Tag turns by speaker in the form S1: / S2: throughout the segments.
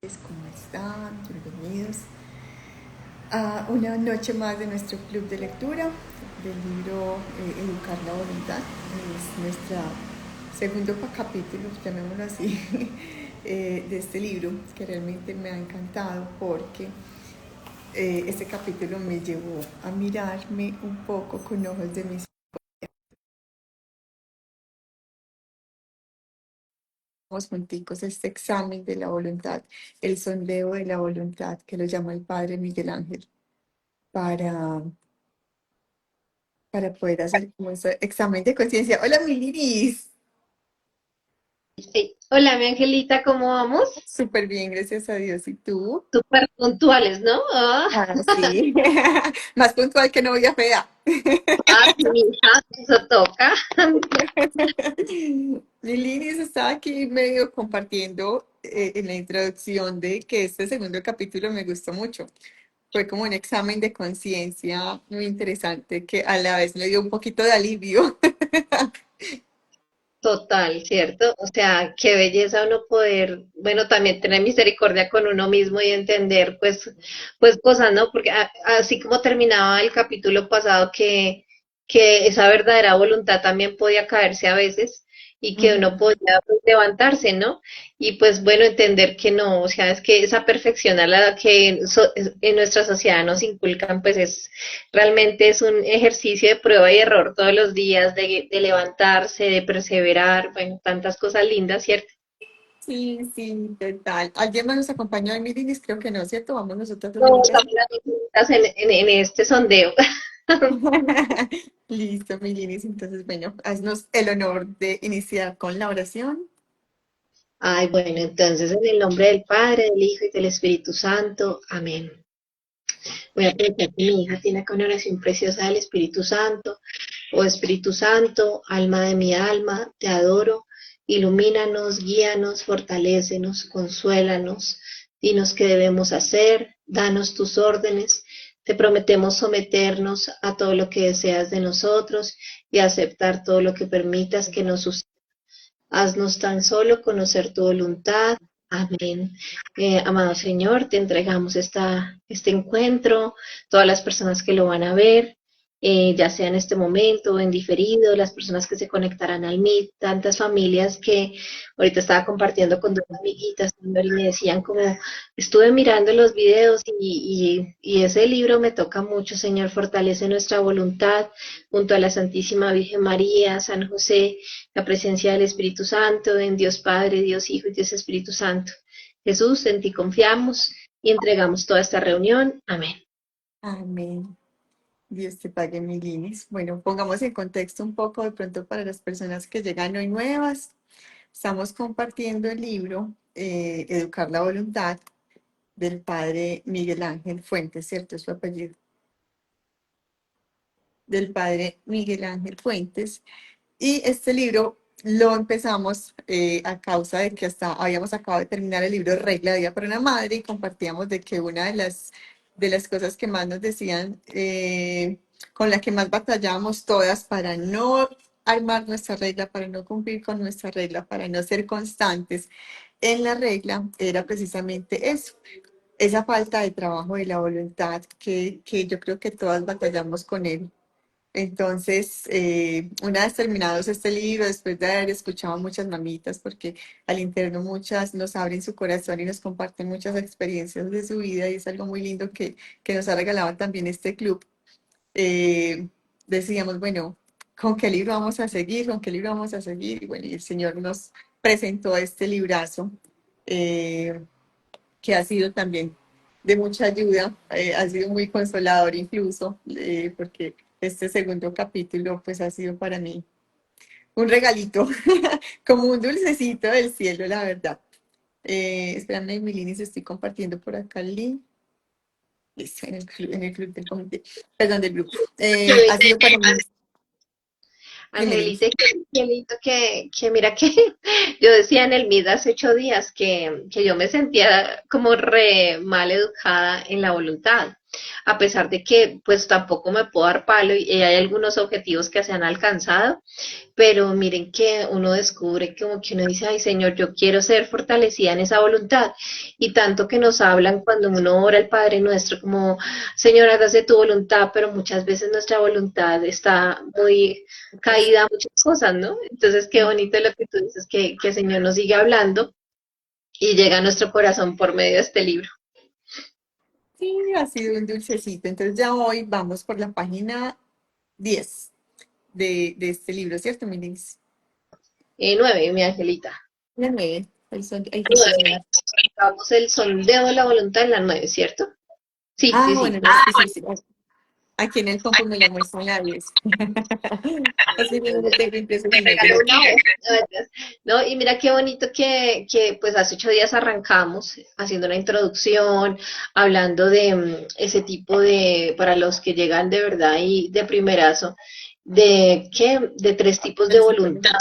S1: ¿Cómo están? Bienvenidos a una noche más de nuestro club de lectura del libro Educar la Voluntad. Es nuestro segundo capítulo, llamémoslo así, de este libro, que realmente me ha encantado porque este capítulo me llevó a mirarme un poco con ojos de mis junticos este examen de la voluntad, el sondeo de la voluntad, que lo llama el padre Miguel Ángel, para poder hacer como ese examen de conciencia. Hola, mi Liris.
S2: Sí. Hola, mi Angelita, ¿cómo vamos?
S1: Súper bien, gracias a Dios. ¿Y tú?
S2: Súper puntuales, ¿no?
S1: Ah, sí. Más puntual que novia fea.
S2: Mi hija, eso toca.
S1: Mi Liris estaba aquí medio compartiendo en la introducción de que este segundo capítulo me gustó mucho. Fue como un examen de conciencia muy interesante que a la vez me dio un poquito de alivio.
S2: Total, ¿cierto? O sea, qué belleza uno poder, bueno, también tener misericordia con uno mismo y entender, pues cosas, ¿no? Porque así como terminaba el capítulo pasado, que esa verdadera voluntad también podía caerse a veces y que uno
S1: Ujú.
S2: podía pues, levantarse, ¿no? Y pues bueno, entender que no, o sea, es que esa perfección a la que en nuestra sociedad nos inculcan, pues realmente es un ejercicio de prueba y error todos los días, de levantarse, de perseverar, bueno, tantas cosas lindas, ¿cierto?
S1: Sí, sí, total. ¿Alguien más nos acompañó en mi Liris? Creo que no, ¿cierto? Vamos nosotros dos
S2: No,
S1: solitas.
S2: estamos las mismitas en este sondeo.
S1: Listo, mi Liris. Entonces, bueno, haznos el honor de iniciar con la oración.
S2: Ay, bueno, entonces en el nombre del Padre, del Hijo y del Espíritu Santo. Amén. Voy a pedir que mi hija tiene con oración preciosa del Espíritu Santo. Oh Espíritu Santo, alma de mi alma, te adoro. Ilumínanos, guíanos, fortalécenos, consuélanos. Dinos qué debemos hacer, danos tus órdenes. Te prometemos someternos a todo lo que deseas de nosotros y aceptar todo lo que permitas que nos suceda. Haznos tan solo conocer tu voluntad. Amén. Amado Señor, te entregamos este encuentro, todas las personas que lo van a ver, ya sea en este momento o en diferido, las personas que se conectarán al Meet, tantas familias que ahorita estaba compartiendo con dos amiguitas, Señor, y me decían como, estuve mirando los videos y ese libro me toca mucho, Señor, fortalece nuestra voluntad junto a la Santísima Virgen María, San José, la presencia del Espíritu Santo, en Dios Padre, Dios Hijo y Dios Espíritu Santo. Jesús, en ti confiamos y entregamos toda esta reunión. Amén.
S1: Amén. Dios te pague, mi Liris. Bueno, pongamos en contexto un poco de pronto para las personas que llegan hoy nuevas. Estamos compartiendo el libro Educar la Voluntad del padre Miguel Ángel Fuentes, ¿cierto? Es su apellido. Del padre Miguel Ángel Fuentes. Y este libro lo empezamos a causa de que hasta habíamos acabado de terminar el libro Regla de Vida para una Madre y compartíamos de que una de las cosas que más nos decían, con la que más batallábamos todas para no armar nuestra regla, para no cumplir con nuestra regla, para no ser constantes en la regla, era precisamente eso, esa falta de trabajo de la voluntad que yo creo que todas batallamos con él. Entonces, una vez terminados este libro, después de haber escuchado a muchas mamitas, porque al interno muchas nos abren su corazón y nos comparten muchas experiencias de su vida y es algo muy lindo que nos ha regalado también este club, eh, decíamos, bueno, ¿con qué libro vamos a seguir? ¿Con qué libro vamos a seguir? Y bueno, y el Señor nos presentó este librazo, eh, que ha sido también de mucha ayuda, ha sido muy consolador incluso, porque este segundo capítulo pues ha sido para mí un regalito, como un dulcecito del cielo, la verdad. Espérame, Milini, se estoy compartiendo por acá el link. Listo, en el club del comité, perdón, del grupo. Ha sido para mí, dime, dime.
S2: Angelita, qué lindo que mira que yo decía en el MID hace 8 días que yo me sentía como re mal educada en la voluntad. a pesar de que pues tampoco me puedo dar palo y hay algunos objetivos que se han alcanzado, pero miren que uno descubre como que uno dice, ay Señor, yo quiero ser fortalecida en esa voluntad. Y tanto que nos hablan cuando uno ora al Padre Nuestro, como, Señor, hágase tu voluntad, pero muchas veces nuestra voluntad está muy caída a muchas cosas, ¿no? Entonces, qué bonito lo que tú dices, que el Señor nos sigue hablando y llega a nuestro corazón por medio de este libro.
S1: Sí, ha sido un dulcecito. Entonces ya hoy vamos por la página 10 de este libro, ¿cierto, Minis?
S2: 9, mi Angelita.
S1: La 9. Ahí fue que
S2: 9. Vamos el sondeo de la voluntad en la 9, ¿cierto? Sí,
S1: Ah,
S2: sí, sí.
S1: bueno, sí, sí, sí. Aquí en el compu me la muestran la 10. Así mismo no tengo impresos
S2: Me
S1: y
S2: regaló
S1: negros.
S2: una hoja. No, y mira qué bonito que pues hace 8 días arrancamos haciendo una introducción, hablando de ese tipo de, para los que llegan de verdad y de primerazo, de qué, de 3 tipos de
S1: El super
S2: voluntad,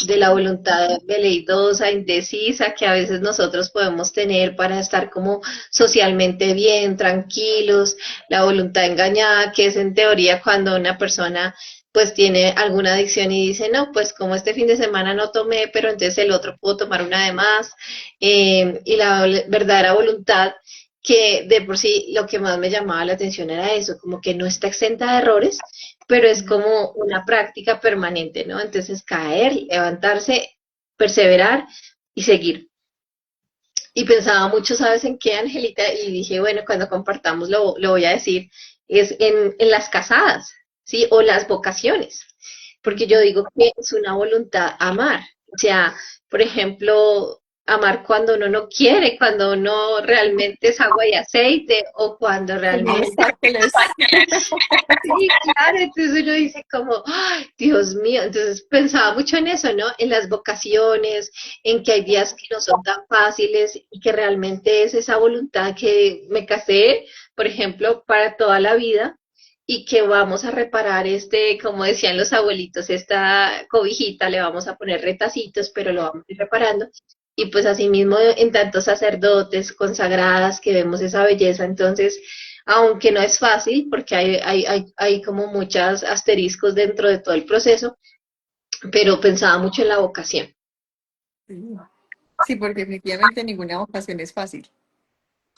S2: de la voluntad veleidosa, indecisa, que a veces nosotros podemos tener para estar como socialmente bien, tranquilos, la voluntad engañada, que es en teoría cuando una persona pues tiene alguna adicción y dice, no, pues como este fin de semana no tomé, pero entonces el otro puedo tomar una de más, y la verdadera voluntad que de por sí lo que más me llamaba la atención era eso, como que no está exenta de errores, pero es como una práctica permanente, ¿no? Entonces caer, levantarse, perseverar y seguir. Y pensaba mucho, ¿sabes en qué, Angelita? Y dije, bueno, cuando compartamos lo voy a decir, es en las casadas, ¿sí? O las vocaciones, porque yo digo que es una voluntad amar. O sea, por ejemplo, amar cuando uno no quiere, cuando uno realmente es agua y aceite, o cuando
S1: Con
S2: realmente
S1: obstáculos.
S2: sí, claro, entonces uno dice como, "Ay, Dios mío", entonces pensaba mucho en eso, ¿no? En las vocaciones, en que hay días que no son tan fáciles y que realmente es esa voluntad que me casé, por ejemplo, para toda la vida y que vamos a reparar como decían los abuelitos, esta cobijita, le vamos a poner retacitos, pero lo vamos a ir reparando. Y pues asimismo en tantos sacerdotes consagradas que vemos esa belleza, entonces aunque no es fácil porque hay como muchos asteriscos dentro de todo el proceso, pero pensaba mucho en la vocación.
S1: Sí, sí, porque definitivamente ninguna vocación es fácil.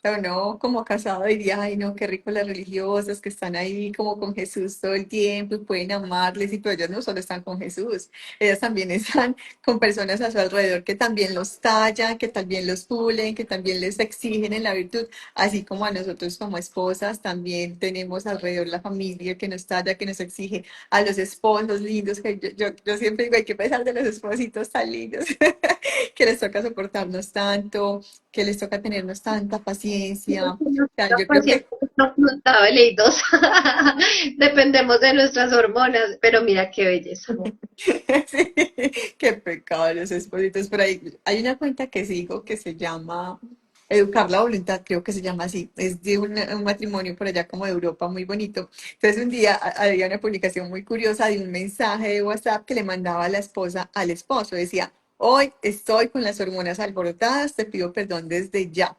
S1: Sea, uno como casado diría, ay no, qué rico las religiosas que están ahí como con Jesús todo el tiempo y pueden amarles y todo, ellas no solo están con Jesús, ellas también están con personas a su alrededor que también los tallan, que también los pulen, que también les exigen en la virtud, así como a nosotros como esposas también tenemos alrededor la familia que nos talla, que nos exige, a los esposos lindos, que yo siempre digo, hay que pesar de los espositos tan lindos, que les toca soportarnos tanto, que les toca tenernos tanta paciencia. O sea, yo creo que
S2: Preguntaba Leidos. Dependemos de nuestras hormonas, pero mira qué belleza.
S1: sí, qué pecado los espositos por ahí. Hay una cuenta que sigo que se llama Educar la Voluntad, creo que se llama así. Es de un matrimonio por allá como de Europa, muy bonito. Entonces un día había una publicación muy curiosa de un mensaje de WhatsApp que le mandaba la esposa al esposo. Decía, hoy estoy con las hormonas alborotadas, te pido perdón desde ya.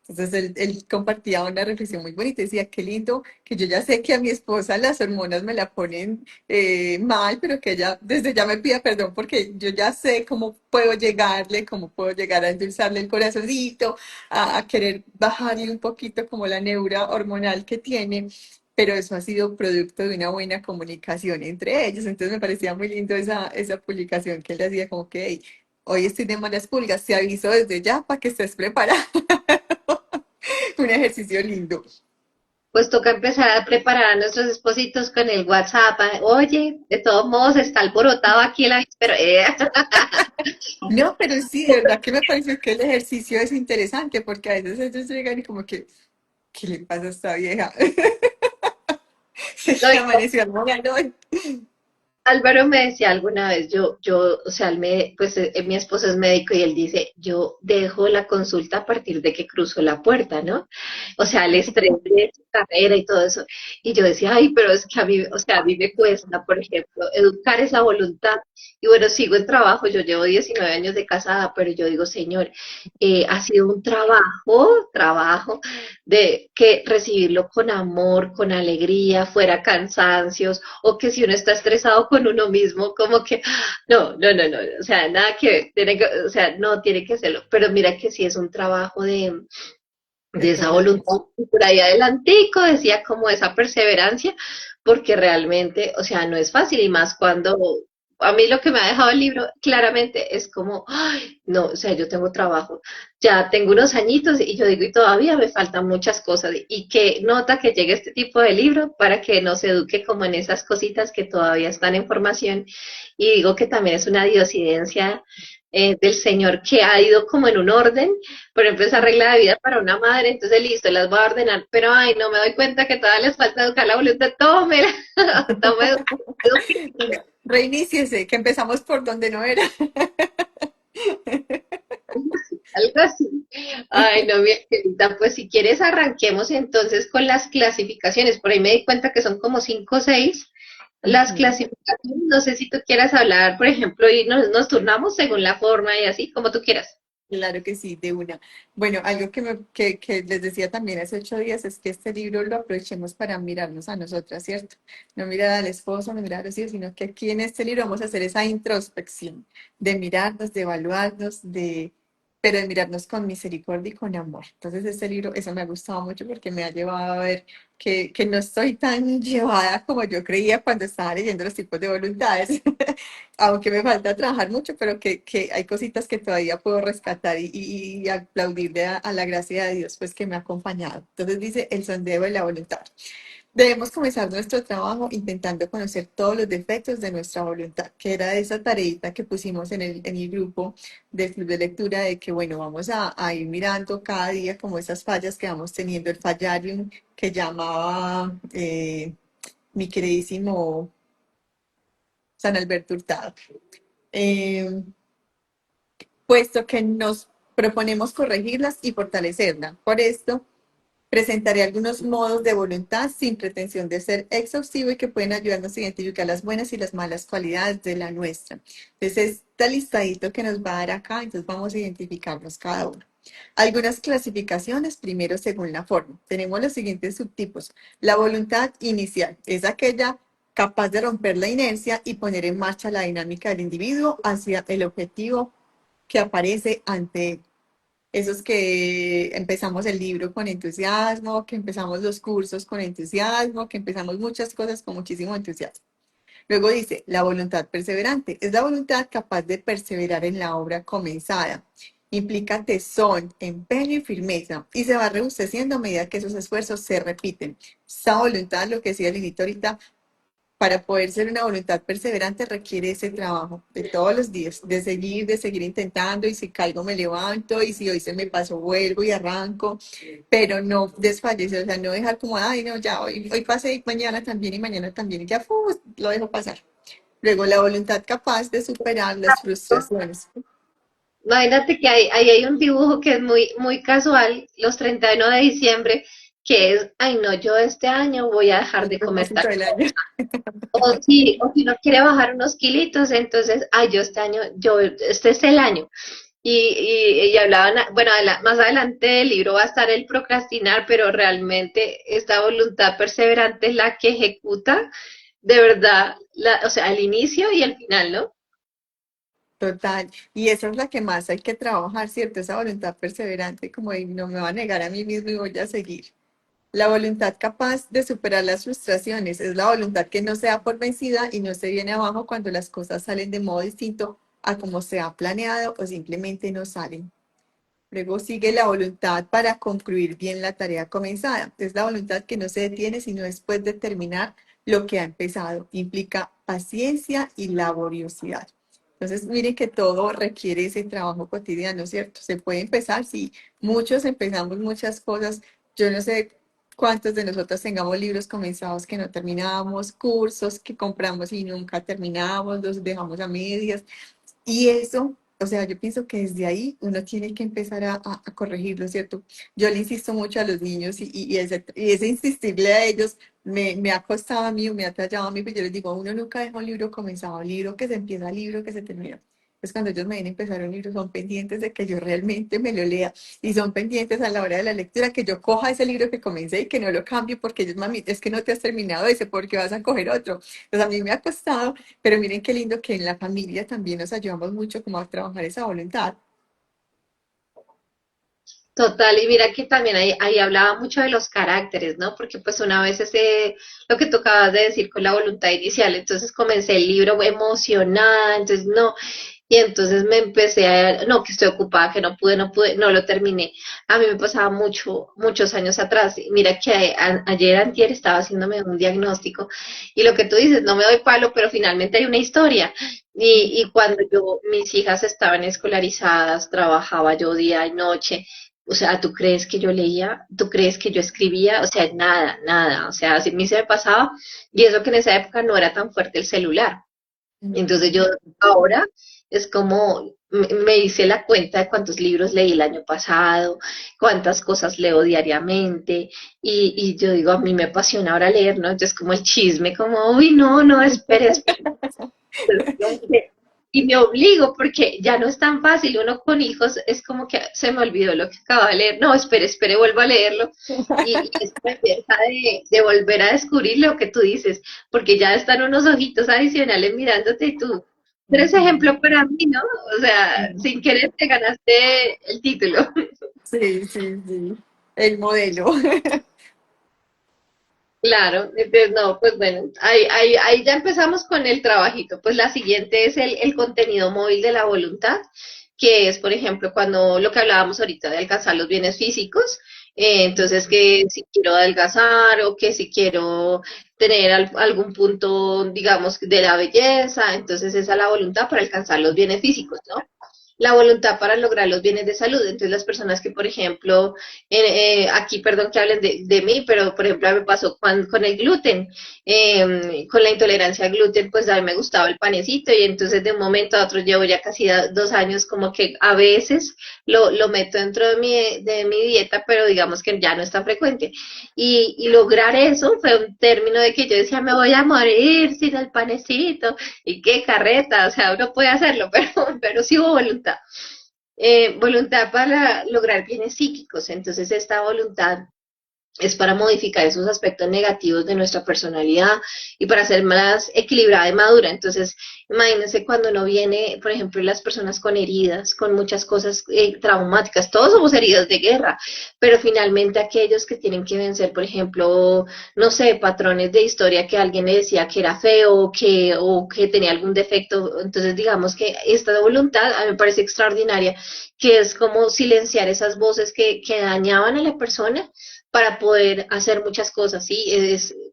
S1: Entonces él compartía una reflexión muy bonita, decía, qué lindo, que yo ya sé que a mi esposa las hormonas me la ponen mal, pero que ella desde ya me pida perdón porque yo ya sé cómo puedo llegarle, cómo puedo llegar a endulzarle el corazoncito, a querer bajarle un poquito como la neura hormonal que tiene, pero eso ha sido producto de una buena comunicación entre ellos. Entonces me parecía muy lindo esa publicación que él hacía como que "Hey, hoy estoy de malas pulgas, te aviso desde ya para que estés preparada". Un ejercicio lindo.
S2: Pues toca empezar a preparar a nuestros espositos con el WhatsApp. Oye, de todos modos está alborotado aquí la pero
S1: No, pero sí, de verdad que me pareció que el ejercicio es interesante porque a veces ellos llegan y como que, ¿qué le pasa a esta vieja?
S2: no,
S1: Se amaneció almohadón hoy.
S2: Álvaro me decía alguna vez, o sea, pues mi esposo es médico y él dice, yo dejo la consulta a partir de que cruzo la puerta, ¿no? O sea, el estrés de carrera y todo eso. Y yo decía, ay, pero es que a mí, o sea, a mí me cuesta, por ejemplo, educar esa voluntad. Y bueno, sigo en trabajo, yo llevo 19 años de casada, pero yo digo, Señor, ha sido un trabajo de que recibirlo con amor, con alegría, fuera cansancios, o que si uno está estresado con uno mismo, como que, no, o sea, nada que ver, o sea, no tiene que hacerlo, pero mira que sí es un trabajo
S1: de
S2: de esa
S1: todos los días.
S2: voluntad, y por ahí adelantico decía como esa perseverancia, porque realmente, o sea, no es fácil, y más cuando a mí lo que me ha dejado el libro claramente es como, ay, no, o sea, yo tengo trabajo, ya tengo unos añitos y yo digo, y todavía me faltan muchas cosas, y que nota que llegue este tipo de libro para que nos eduque como en esas cositas que todavía están en formación, y digo que también es una diosidencia del Señor que ha ido como en un orden. Por ejemplo, esa regla de vida para una madre, entonces listo, las voy a ordenar, pero ay, no me doy cuenta que todavía les falta educar la voluntad, tome, tome,
S1: Venga, reiníciese, que empezamos por donde no era.
S2: algo así. Ay, no, mi querida, pues si quieres arranquemos entonces con las clasificaciones. Por ahí me di cuenta que son como 5 o 6 las
S1: Ujú.
S2: clasificaciones. No sé si tú quieras hablar, por ejemplo, y nos turnamos según la forma y así, como tú quieras.
S1: Claro que sí, de una. Bueno, algo que les decía también hace 8 días es que este libro lo aprovechemos para mirarnos a nosotras, ¿cierto? No mirar al esposo, no mirar a los hijos, sino que aquí en este libro vamos a hacer esa introspección de mirarnos, de evaluarnos, pero de mirarnos con misericordia y con amor. Entonces, este libro, eso me ha gustado mucho porque me ha llevado a ver que no estoy tan llevada como yo creía cuando estaba leyendo los tipos de voluntades. Aunque me falta trabajar mucho, pero que hay cositas que todavía puedo rescatar y aplaudirle a la gracia de Dios, pues que me ha acompañado. Entonces dice el sondeo de la voluntad. Debemos comenzar nuestro trabajo intentando conocer todos los defectos de nuestra voluntad, que era esa tareita que pusimos en el grupo del club de lectura de que, bueno, vamos a ir mirando cada día como esas fallas que vamos teniendo, el fallarium que llamaba mi queridísimo San Alberto Hurtado. Eh, Puesto que nos proponemos corregirlas y fortalecerla. Por esto, presentaré algunos modos de voluntad sin pretensión de ser exhaustivo y que pueden ayudarnos a identificar las buenas y las malas cualidades de la nuestra. Entonces, este listadito que nos va a dar acá, entonces vamos a identificarlos cada uno. Algunas clasificaciones, primero según la forma. Tenemos los siguientes subtipos. La voluntad inicial es aquella capaz de romper la inercia y poner en marcha la dinámica del individuo hacia el objetivo que aparece ante él. Esos que empezamos el libro con entusiasmo, que empezamos los cursos con entusiasmo, que empezamos muchas cosas con muchísimo entusiasmo. Luego dice, la voluntad perseverante es la voluntad capaz de perseverar en la obra comenzada. Implica tesón, empeño y firmeza y se va rebusteciendo a medida que esos esfuerzos se repiten. Esa voluntad, lo que decía Linito ahorita, para poder ser una voluntad perseverante requiere ese trabajo de todos los días, de seguir intentando y si caigo me levanto y si hoy se me pasó vuelvo y arranco, pero no desfallecer, o sea, no dejar como, ay, no, ya hoy pasé y mañana también y ya lo dejo pasar. Luego la voluntad capaz de superar las frustraciones.
S2: Imagínate que ahí hay un dibujo que es muy, muy casual, los 31 de diciembre, que es, ay no, yo este año voy a dejar
S1: El
S2: de comer tal
S1: propósito del año.
S2: o si no quiere bajar unos kilitos, entonces, ay, yo este año, este es el año. Y hablaban, bueno, más adelante del libro va a estar el procrastinar, pero realmente esta voluntad perseverante es la que ejecuta de verdad, o sea, al inicio y al final, ¿no?
S1: Total. Y esa es la que más hay que trabajar, ¿cierto? Esa voluntad perseverante, como de, no me va a negar a mí mismo y voy a seguir. La voluntad capaz de superar las frustraciones es la voluntad que no se da por vencida y no se viene abajo cuando las cosas salen de modo distinto a como se ha planeado o simplemente no salen. Luego sigue la voluntad para concluir bien la tarea comenzada. Es la voluntad que no se detiene sino después de terminar lo que ha empezado. Implica paciencia y laboriosidad. Entonces, miren que todo requiere ese trabajo cotidiano, ¿cierto? Se puede empezar, sí, muchos empezamos muchas cosas. Yo no sé cuántos de nosotros tengamos libros comenzados que no terminamos, cursos que compramos y nunca terminamos, los dejamos a medias. Y eso o sea, yo pienso que desde ahí uno tiene que empezar a corregirlo, ¿cierto? Yo le insisto mucho a los niños y ese insistirle a ellos me ha costado a mí o me ha tallado a mí, pues yo les digo, uno nunca deja un libro comenzado, un libro que se empieza, libro que se termina. Pues cuando ellos me ven a empezar un libro, son pendientes de que yo realmente me lo lea y son pendientes a la hora de la lectura que yo coja ese libro que comencé y que no lo cambie porque ellos, mami, es que no te has terminado ese porque vas a coger otro. Pues a mí me ha costado, pero miren qué lindo que en la familia también nos ayudamos mucho como a trabajar esa voluntad.
S2: Total, y mira que también ahí hablaba mucho de los caracteres, ¿no? Porque pues una vez lo que tú acabas de decir con la voluntad inicial, entonces comencé el libro emocionada, entonces no, y entonces me empecé no, que estoy ocupada, que no pude, no lo terminé. A mí me pasaba muchos años atrás, y mira que ayer antier estaba haciéndome un diagnóstico, y lo que tú dices, no me doy palo, pero finalmente hay una historia. Y cuando mis hijas estaban escolarizadas, trabajaba yo día y noche, o sea, ¿tú crees que yo leía? ¿Tú crees que yo escribía? O sea, nada, nada. O sea, así a mí se me pasaba. Y eso que en esa época no era tan fuerte el celular. Entonces yo ahora es como me hice la cuenta de cuántos libros leí el año pasado, cuántas cosas leo diariamente. Y yo digo, a mí me apasiona ahora leer, ¿no? Entonces como el chisme, como, uy, no, no, espere, y me obligo porque ya no es tan fácil. Uno con hijos es como que se me olvidó lo que acaba de leer. No, espere, vuelvo a leerlo. Y es una belleza de volver a descubrir lo que tú dices, porque ya están unos ojitos adicionales mirándote y tú. Tres ejemplos para mí, ¿no? O sea, sin querer te ganaste el título.
S1: Sí, sí, sí. El modelo.
S2: Claro, entonces no, pues bueno, ahí ya empezamos con el trabajito. Pues la siguiente es el contenido móvil de la voluntad, que es, por ejemplo, cuando lo que hablábamos ahorita de alcanzar los bienes físicos, entonces que si quiero adelgazar o que si quiero tener algún punto, digamos, de la belleza, entonces esa es la voluntad para alcanzar los bienes físicos, ¿no? La voluntad para lograr los bienes de salud. Entonces, las personas que, por ejemplo, aquí, perdón que hablen de mí, pero por ejemplo, a mí me pasó con el gluten, con la intolerancia al gluten, pues a mí me gustaba el panecito y entonces de un momento a otro llevo ya casi 2 años como que a veces lo meto dentro de mi dieta, pero digamos que ya no es tan frecuente. Y lograr eso fue un término de que yo decía, me voy a morir sin el panecito, y qué carreta, o sea, uno puede hacerlo, pero sí hubo voluntad. Voluntad para lograr bienes psíquicos. Entonces, esta voluntad es para modificar esos aspectos negativos de nuestra personalidad y para ser más equilibrada y madura. Entonces, imagínense cuando uno viene, por ejemplo, las personas con heridas, con muchas cosas traumáticas, todos somos heridos de guerra, pero finalmente aquellos que tienen que vencer, por ejemplo, no sé, patrones de historia que alguien le decía que era feo o que tenía algún defecto, entonces digamos que esta voluntad a mí me parece extraordinaria, que es como silenciar esas voces que dañaban a la persona para poder hacer muchas cosas, ¿sí?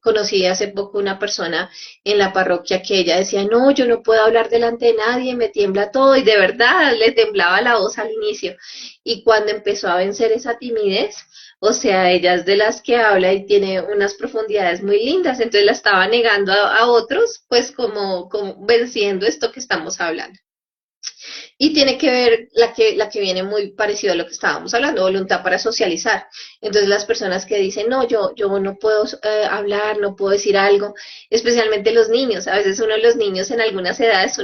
S2: Conocí hace poco una persona en la parroquia que ella decía, no, yo no puedo hablar delante de nadie, me tiembla todo, y de verdad le temblaba la voz al inicio. Y cuando empezó a vencer esa timidez, o sea, ella es de las que habla y tiene unas profundidades muy lindas, entonces la estaba negando a otros, pues como venciendo esto que estamos hablando. Y tiene que ver la que viene muy parecido a lo que estábamos hablando, voluntad para socializar. Entonces las personas que dicen, no, yo no puedo hablar, no puedo decir algo, especialmente los niños. A veces uno de los niños en algunas edades,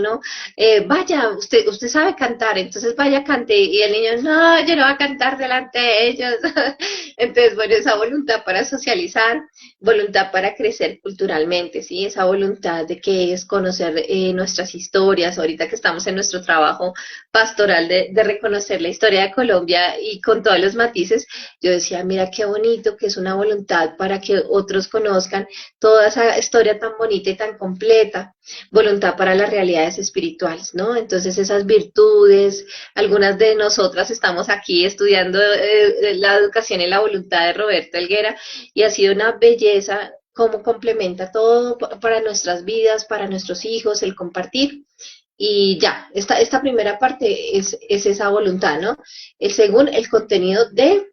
S2: vaya, usted sabe cantar, entonces vaya, cante. Y el niño, no, yo no voy a cantar delante de ellos. Entonces, bueno, esa voluntad para socializar, voluntad para crecer culturalmente, ¿sí? Esa voluntad de que es conocer nuestras historias, ahorita que estamos en nuestro trabajo pastoral de reconocer la historia de Colombia y con todos los matices, yo decía, mira qué bonito que es una voluntad para que otros conozcan toda esa historia tan bonita y tan completa, voluntad para las realidades espirituales, ¿no? Entonces esas virtudes, algunas de nosotras estamos aquí estudiando la educación y la voluntad de Roberto Helguera y ha sido una belleza cómo complementa todo para nuestras vidas, para nuestros hijos, el compartir. Y ya, esta primera parte es esa voluntad, ¿no? Según el contenido de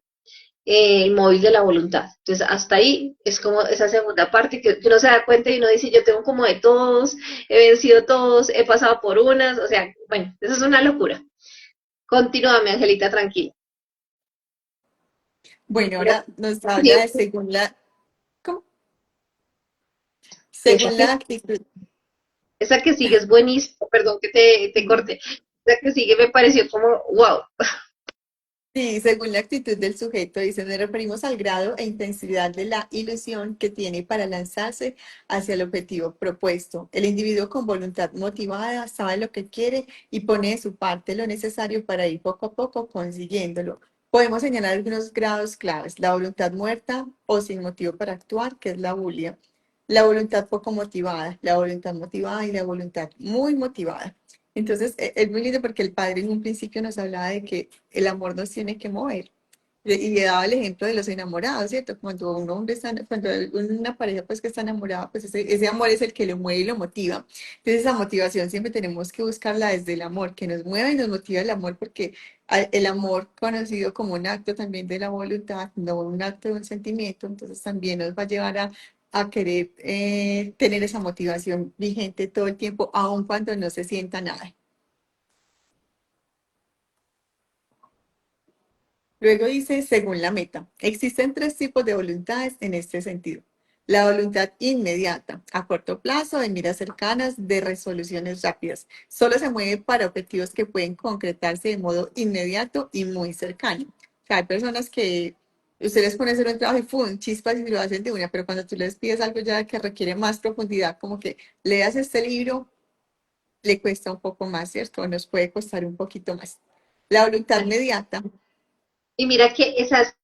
S2: el móvil de la voluntad. Entonces, hasta ahí es como esa segunda parte que uno se da cuenta y uno dice, yo tengo como de todos, he vencido todos, he pasado por unas, o sea, bueno, eso es una locura. Continúa, Angelita, tranquila.
S1: Bueno,
S2: Pero
S1: ahora nos habla
S2: sí,
S1: de ¿cómo?
S2: esa
S1: Según
S2: que,
S1: la actitud.
S2: esa que sigue es buenísima, perdón que te corte. Esa que sigue me pareció como, wow.
S1: Sí, según la actitud del sujeto, dice, nos referimos al grado e intensidad de la ilusión que tiene para lanzarse hacia el objetivo propuesto. El individuo con voluntad motivada sabe lo que quiere y pone de su parte lo necesario para ir poco a poco consiguiéndolo. Podemos señalar algunos grados claves, la voluntad muerta o sin motivo para actuar, que es la bulia, la voluntad poco motivada, la voluntad motivada y la voluntad muy motivada. Entonces, es muy lindo porque el padre en un principio nos hablaba de que el amor nos tiene que mover. Y le daba el ejemplo de los enamorados, ¿cierto? Cuando un hombre está, cuando una pareja pues que está enamorada, pues ese amor es el que lo mueve y lo motiva. Entonces esa motivación siempre tenemos que buscarla desde el amor, que nos mueva y nos motiva el amor, porque el amor conocido como un acto también de la voluntad, no un acto de un sentimiento, entonces también nos va a llevar a querer tener esa motivación vigente todo el tiempo, aun cuando no se sienta nada. Luego dice, según la meta, existen tres tipos de voluntades en este sentido. La voluntad inmediata, a corto plazo, de miras cercanas, de resoluciones rápidas. Solo se mueve para objetivos que pueden concretarse de modo inmediato y muy cercano. O sea, hay personas que usted les pone a hacer un trabajo y ¡pum! Chispas y lo hacen de una, pero cuando tú les pides algo ya que requiere más profundidad, como que leas este libro, le cuesta un poco más, ¿cierto? O nos puede costar un poquito más. La voluntad inmediata.
S2: Y mira que esas,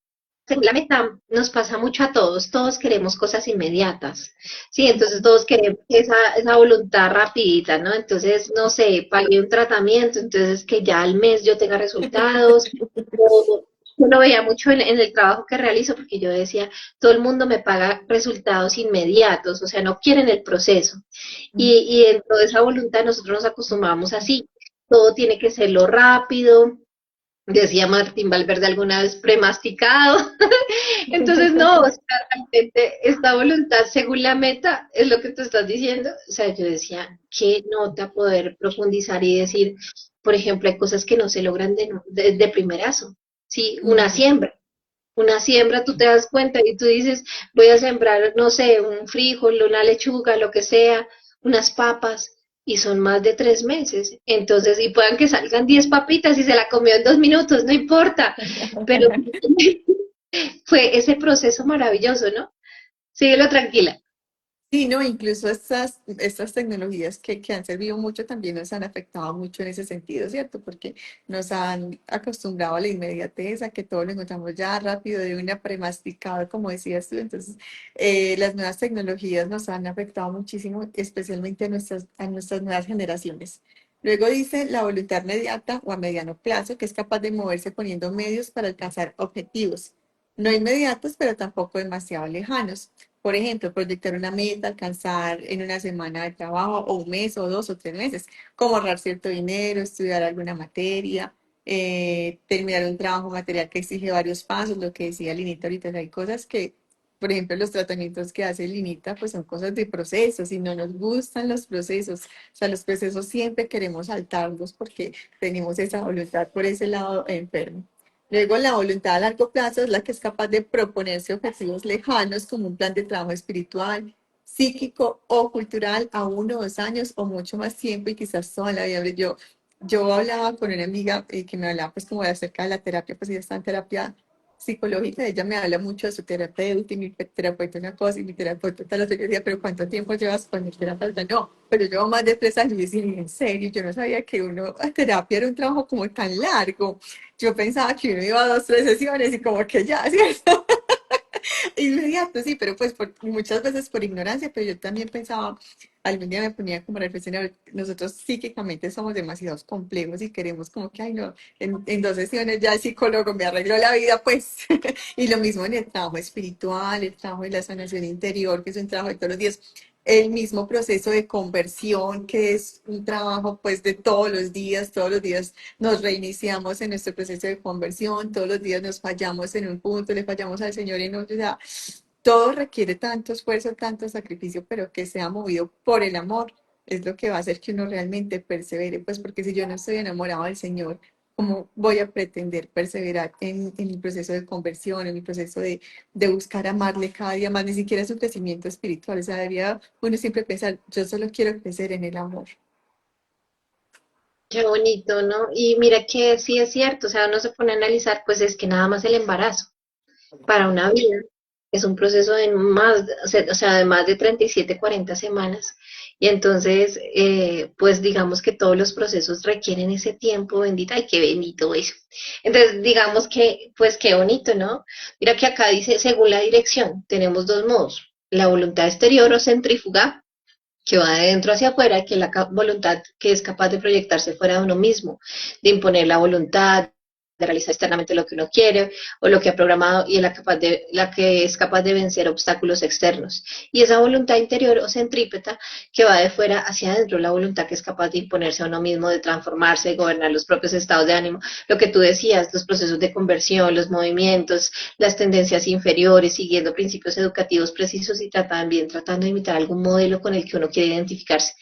S2: según la meta, nos pasa mucho a todos. Todos queremos cosas inmediatas. Sí, entonces todos queremos esa voluntad rapidita, ¿no? Entonces, no sé, pagué un tratamiento, entonces que ya al mes yo tenga resultados. O, yo lo veía mucho en el trabajo que realizo porque yo decía, todo el mundo me paga resultados inmediatos, o sea, no quieren el proceso. Y dentro de esa voluntad nosotros nos acostumbramos así. Todo tiene que ser lo rápido, decía Martín Valverde alguna vez, premasticado. Entonces, no, o sea, realmente esta voluntad según la meta es lo que tú estás diciendo. O sea, yo decía, qué nota poder profundizar y decir, por ejemplo, hay cosas que no se logran de primerazo. Sí, una
S1: Mm.
S2: siembra. Una siembra, tú te das cuenta y tú dices, voy a sembrar, no sé, un frijol, una lechuga, lo que sea, unas papas, y son más de 3 meses. Entonces, y puedan que salgan 10 papitas y se la comió en 2 minutos, no importa. Pero fue ese proceso maravilloso, ¿no? Síguelo tranquila.
S1: Sí, no, incluso estas tecnologías que han servido mucho también nos han afectado mucho en ese sentido, ¿cierto? Porque nos han acostumbrado a la inmediatez, a que todo lo encontramos ya rápido, de una premasticado, como decías tú. Entonces, las nuevas tecnologías nos han afectado muchísimo, especialmente a nuestras nuevas generaciones. Luego dice la voluntad mediata o a mediano plazo, que es capaz de moverse poniendo medios para alcanzar objetivos, no inmediatos, pero tampoco demasiado lejanos. Por ejemplo, proyectar una meta, alcanzar en una semana de trabajo, o un mes, o 2 o 3 meses, como ahorrar cierto dinero, estudiar alguna materia, terminar un trabajo material que exige varios pasos, lo que decía Linita ahorita, hay cosas que, por ejemplo, los tratamientos que hace Linita, pues son cosas de procesos y no nos gustan los procesos. O sea, los procesos siempre queremos saltarlos porque tenemos esa voluntad por ese lado enfermo. Luego, la voluntad a largo plazo es la que es capaz de proponerse objetivos lejanos como un plan de trabajo espiritual, psíquico o cultural a 1 o 2 años o mucho más tiempo y quizás toda la vida. Yo hablaba con una amiga que me hablaba pues como de acerca de la terapia, pues ella está en terapia psicológica, ella me habla mucho de su terapeuta y mi terapeuta una cosa y mi terapeuta tal otra. Yo decía, pero ¿cuánto tiempo llevas con el terapeuta? No, pero llevo más de 3 años. Y yo decía, en serio, yo no sabía que uno, a terapia era un trabajo como tan largo. Yo pensaba que uno iba a 2, 3 sesiones y como que ya, ¿cierto? Inmediato, sí, pero pues muchas veces por ignorancia, pero yo también pensaba, algún día me ponía como a reflexionar, nosotros psíquicamente somos demasiado complejos y queremos como que, ay no, en 2 sesiones ya el psicólogo me arregló la vida, pues. Y lo mismo en el trabajo espiritual, el trabajo de la sanación interior, que es un trabajo de todos los días. El mismo proceso de conversión, que es un trabajo pues de todos los días nos reiniciamos en nuestro proceso de conversión, todos los días nos fallamos en un punto, le fallamos al Señor en otro, o sea, todo requiere tanto esfuerzo, tanto sacrificio, pero que sea movido por el amor es lo que va a hacer que uno realmente persevere, pues porque si yo no estoy enamorado del Señor, ¿Cómo voy a pretender perseverar en mi proceso de conversión, en mi proceso de buscar amarle cada día más? Ni siquiera es un crecimiento espiritual. O sea, debería uno siempre pensar, yo solo quiero crecer en el amor.
S2: Qué bonito, ¿no? Y mira que sí es cierto, o sea, uno se pone a analizar, pues es que nada más el embarazo para una vida es un proceso de más, o sea, de más de 37, 40 semanas. Y entonces, pues digamos que todos los procesos requieren ese tiempo, bendita, ay, qué bendito eso. Entonces, digamos que, pues qué bonito, ¿no? Mira que acá dice, según la dirección, tenemos dos modos, la voluntad exterior o centrífuga, que va de dentro hacia afuera, que es la voluntad que es capaz de proyectarse fuera de uno mismo, de imponer la voluntad, de realizar externamente lo que uno quiere o lo que ha programado y es la que es capaz de vencer obstáculos externos. Y esa voluntad interior o centrípeta que va de fuera hacia adentro, la voluntad que es capaz de imponerse a uno mismo, de transformarse, de gobernar los propios estados de ánimo, lo que tú decías, los procesos de conversión, los movimientos, las tendencias inferiores, siguiendo principios educativos precisos y también tratando de imitar algún modelo con el que uno quiere identificarse.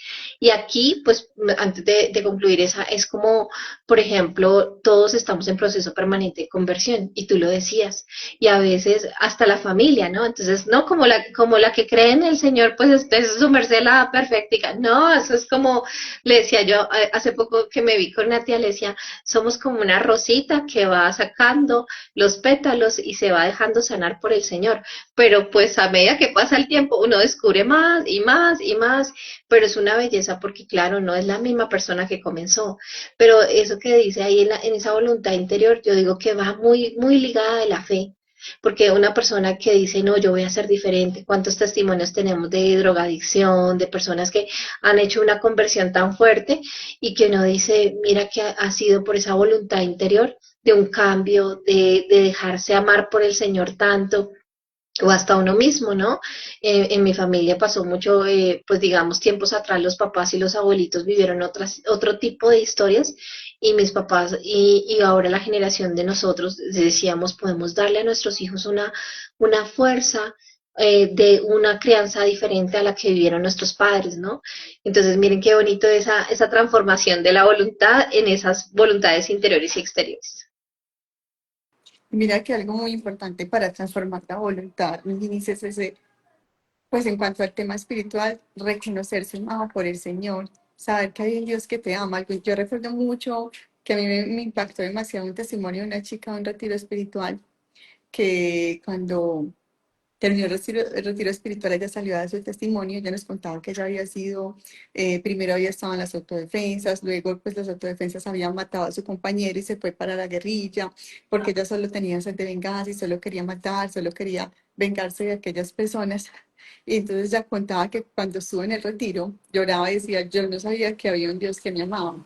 S2: Y aquí, pues, antes de concluir esa, es como, por ejemplo, todos estamos en proceso permanente de conversión, y tú lo decías, y a veces hasta la familia, ¿no? Entonces, no como la que cree en el Señor, pues es su merced la perfecta. No, eso es como, le decía yo hace poco que me vi con una tía, le decía, somos como una rosita que va sacando los pétalos y se va dejando sanar por el Señor. Pero pues a medida que pasa el tiempo, uno descubre más y más y más, pero es una belleza porque claro, no es la misma persona que comenzó. Pero eso que dice ahí en esa voluntad interior, yo digo que va muy, muy ligada de la fe. Porque una persona que dice, no, yo voy a ser diferente, ¿cuántos testimonios tenemos de drogadicción, de personas que han hecho una conversión tan fuerte y que uno dice, mira que ha sido por esa voluntad interior de un cambio, de dejarse amar por el Señor tanto, o hasta uno mismo, ¿no? En mi familia pasó mucho, pues digamos, tiempos atrás los papás y los abuelitos vivieron otro tipo de historias y mis papás y ahora la generación de nosotros decíamos, podemos darle a nuestros hijos una fuerza. De una crianza diferente a la que vivieron nuestros padres, ¿no? Entonces, miren qué bonito esa transformación de la voluntad en esas voluntades interiores y exteriores.
S1: Mira que algo muy importante para transformar la voluntad, Inicia es ese, pues en cuanto al tema espiritual, reconocerse amado por el Señor, saber que hay un Dios que te ama. Yo recuerdo mucho que a mí me impactó demasiado un testimonio de una chica de un retiro espiritual que cuando terminó el retiro espiritual, ella salió a dar su testimonio, ella nos contaba que ella había sido, primero había estado en las autodefensas, luego pues las autodefensas habían matado a su compañero y se fue para la guerrilla, porque ella solo tenía sed de venganza y solo quería matar, solo quería vengarse de aquellas personas. Y entonces ella contaba que cuando estuvo en el retiro, lloraba y decía, yo no sabía que había un Dios que me amaba,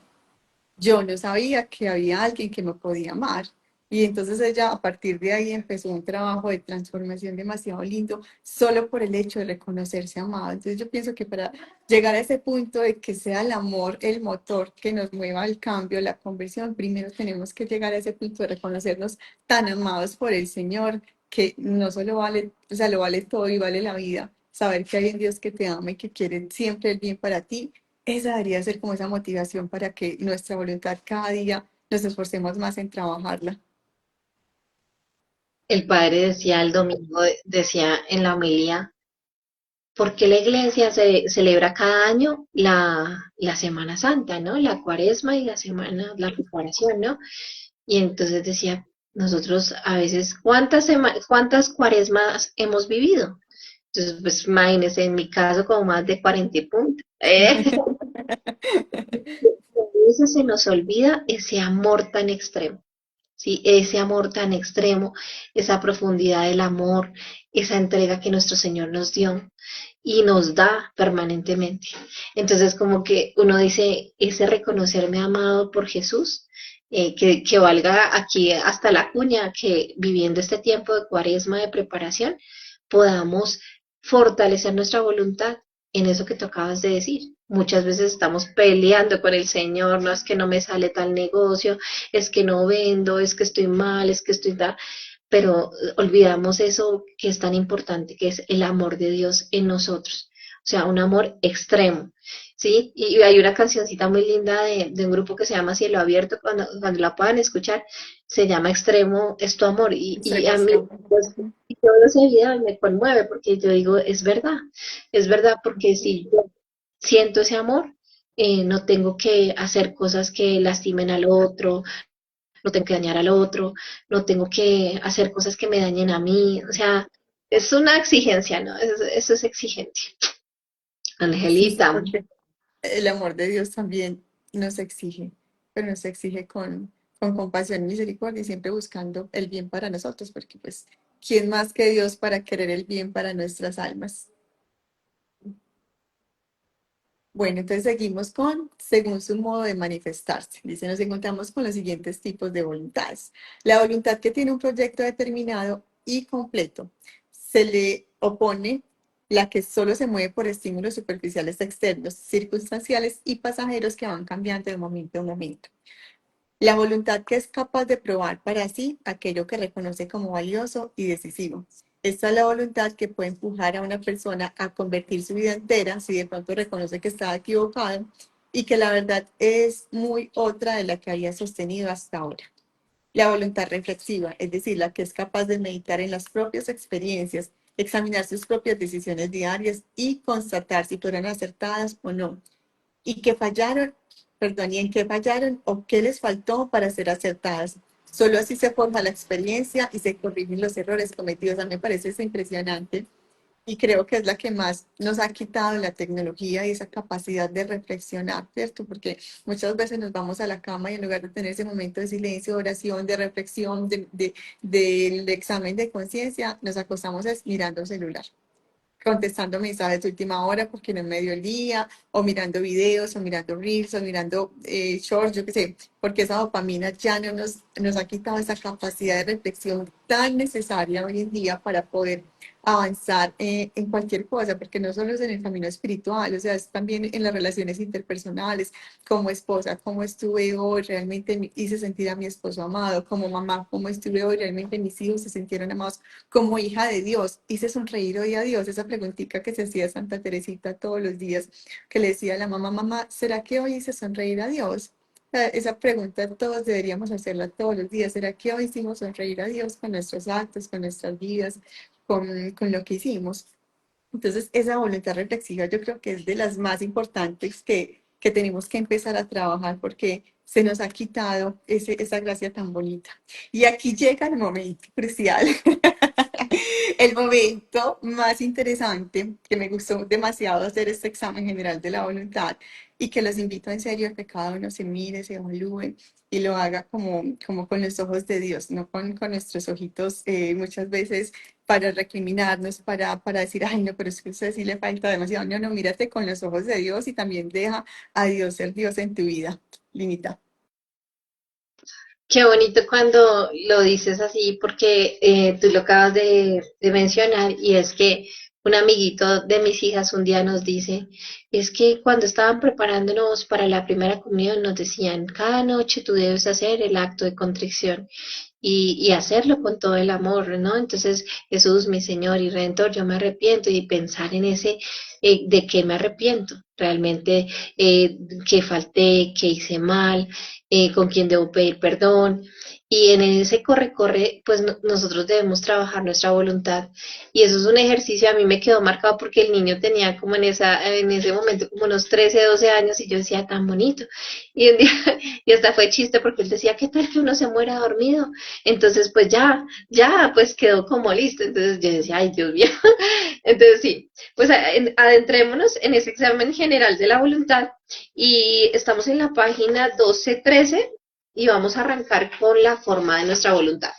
S1: yo no sabía que había alguien que me podía amar. Y entonces ella a partir de ahí empezó un trabajo de transformación demasiado lindo, solo por el hecho de reconocerse amada. Entonces yo pienso que para llegar a ese punto de que sea el amor el motor que nos mueva al cambio, la conversión, primero tenemos que llegar a ese punto de reconocernos tan amados por el Señor, que no solo vale, o sea, lo vale todo y vale la vida. Saber que hay un Dios que te ama y que quiere siempre el bien para ti, esa debería ser como esa motivación para que nuestra voluntad cada día nos esforcemos más en trabajarla.
S2: El padre decía el domingo, decía en la homilía, ¿por qué la iglesia se celebra cada año la Semana Santa, ¿no? La Cuaresma y la semana, la preparación, ¿no? Y entonces decía, nosotros a veces, ¿cuántas cuaresmas hemos vivido? Entonces, pues imagínense, en mi caso, como más de 40 y punto. A veces se nos olvida ese amor tan extremo. ¿Sí? Ese amor tan extremo, esa profundidad del amor, esa entrega que nuestro Señor nos dio y nos da permanentemente. Entonces, como que uno dice, ese reconocerme amado por Jesús, que valga aquí hasta la cuña, que viviendo este tiempo de cuaresma de preparación, podamos fortalecer nuestra voluntad en eso que tú acabas de decir. Muchas veces estamos peleando con el Señor, no es que no me sale tal negocio, es que no vendo, es que estoy mal, es que estoy tal, pero olvidamos eso que es tan importante, que es el amor de Dios en nosotros. sea, un amor extremo, ¿sí? Y hay una cancioncita muy linda de un grupo que se llama Cielo Abierto, cuando la puedan escuchar, se llama Extremo es tu amor, y a mí,
S1: Extremación.
S2: pues, yo veo ese video y me conmueve, porque yo digo, es verdad, porque si yo siento ese amor, no tengo que hacer cosas que lastimen al otro, no tengo que dañar al otro, no tengo que hacer cosas que me dañen a mí, o sea, es una exigencia, ¿no? Eso es exigente.
S1: Sí, sí,
S2: Angelita,
S1: porque el amor de Dios también nos exige, pero nos exige con compasión y misericordia y siempre buscando el bien para nosotros, porque pues, ¿quién más que Dios para querer el bien para nuestras almas? Bueno, entonces seguimos con, según su modo de manifestarse. Dice, nos encontramos con los siguientes tipos de voluntades. La voluntad que tiene un proyecto determinado y completo. Se le opone la que solo se mueve por estímulos superficiales externos, circunstanciales y pasajeros que van cambiando de momento a momento. La voluntad que es capaz de probar para sí aquello que reconoce como valioso y decisivo. Esta es la voluntad que puede empujar a una persona a convertir su vida entera si de pronto reconoce que está equivocado y que la verdad es muy otra de la que había sostenido hasta ahora. La voluntad reflexiva, es decir, la que es capaz de meditar en las propias experiencias, examinar sus propias decisiones diarias y constatar si fueron acertadas o no, y que fallaron, perdón, y en qué fallaron o qué les faltó para ser acertadas. Solo así se forma la experiencia y se corrigen los errores cometidos. A mí me parece eso impresionante y creo que es la que más nos ha quitado la tecnología y esa capacidad de reflexionar, ¿cierto? Porque muchas veces nos vamos a la cama y en lugar de tener ese momento de silencio, de oración, de reflexión, del examen de conciencia, nos acostamos mirando el celular, contestando mensajes de última hora porque no me dio el día, o mirando videos, o mirando reels, o mirando shorts, yo qué sé, porque esa dopamina ya no nos ha quitado esa capacidad de reflexión tan necesaria hoy en día para poder avanzar en cualquier cosa, porque no solo es en el camino espiritual, o sea, es también en las relaciones interpersonales, como esposa, cómo estuve hoy, realmente hice sentir a mi esposo amado, como mamá, cómo estuve hoy, realmente mis hijos se sintieron amados, como hija de Dios, hice sonreír hoy a Dios, esa preguntita que se hacía Santa Teresita todos los días, que le decía a la mamá, mamá, ¿será que hoy hice sonreír a Dios? Esa pregunta todos deberíamos hacerla todos los días. ¿Será que hoy hicimos sonreír a Dios con nuestros actos, con nuestras vidas, con lo que hicimos? Entonces, esa voluntad reflexiva yo creo que es de las más importantes que tenemos que empezar a trabajar porque se nos ha quitado esa gracia tan bonita. Y aquí llega el momento crucial, el momento más interesante, que me gustó demasiado hacer este examen general de la voluntad y que los invito en serio a que cada uno se mire, se evalúe y lo haga como con los ojos de Dios, no con nuestros ojitos muchas veces para recriminarnos, para decir, ay, no, pero es que a usted sí le falta demasiado. No, no, mírate con los ojos de Dios y también deja a Dios ser Dios en tu vida. Limita.
S2: qué bonito cuando lo dices así, porque tú lo acabas de mencionar, y es que un amiguito de mis hijas un día nos dice, es que cuando estaban preparándonos para la primera comunión nos decían, cada noche tú debes hacer el acto de contrición y hacerlo con todo el amor, ¿no? Entonces, Jesús, mi Señor y Redentor, yo me arrepiento, y pensar en ese, de qué me arrepiento, realmente, que falté, que hice mal, con quién debo pedir perdón. Y en ese corre-corre, pues nosotros debemos trabajar nuestra voluntad. Y eso es un ejercicio, a mí me quedó marcado porque el niño tenía como en ese momento como unos 13 12 años, y yo decía, tan bonito. Y un día, y hasta fue chiste porque él decía, ¿qué tal que uno se muera dormido? Entonces, pues ya, pues quedó como listo. Entonces yo decía, ay, Dios mío. Entonces sí, pues adentrémonos en ese examen general de la voluntad, y estamos en la página 12-13 y vamos a arrancar con la forma de nuestra voluntad.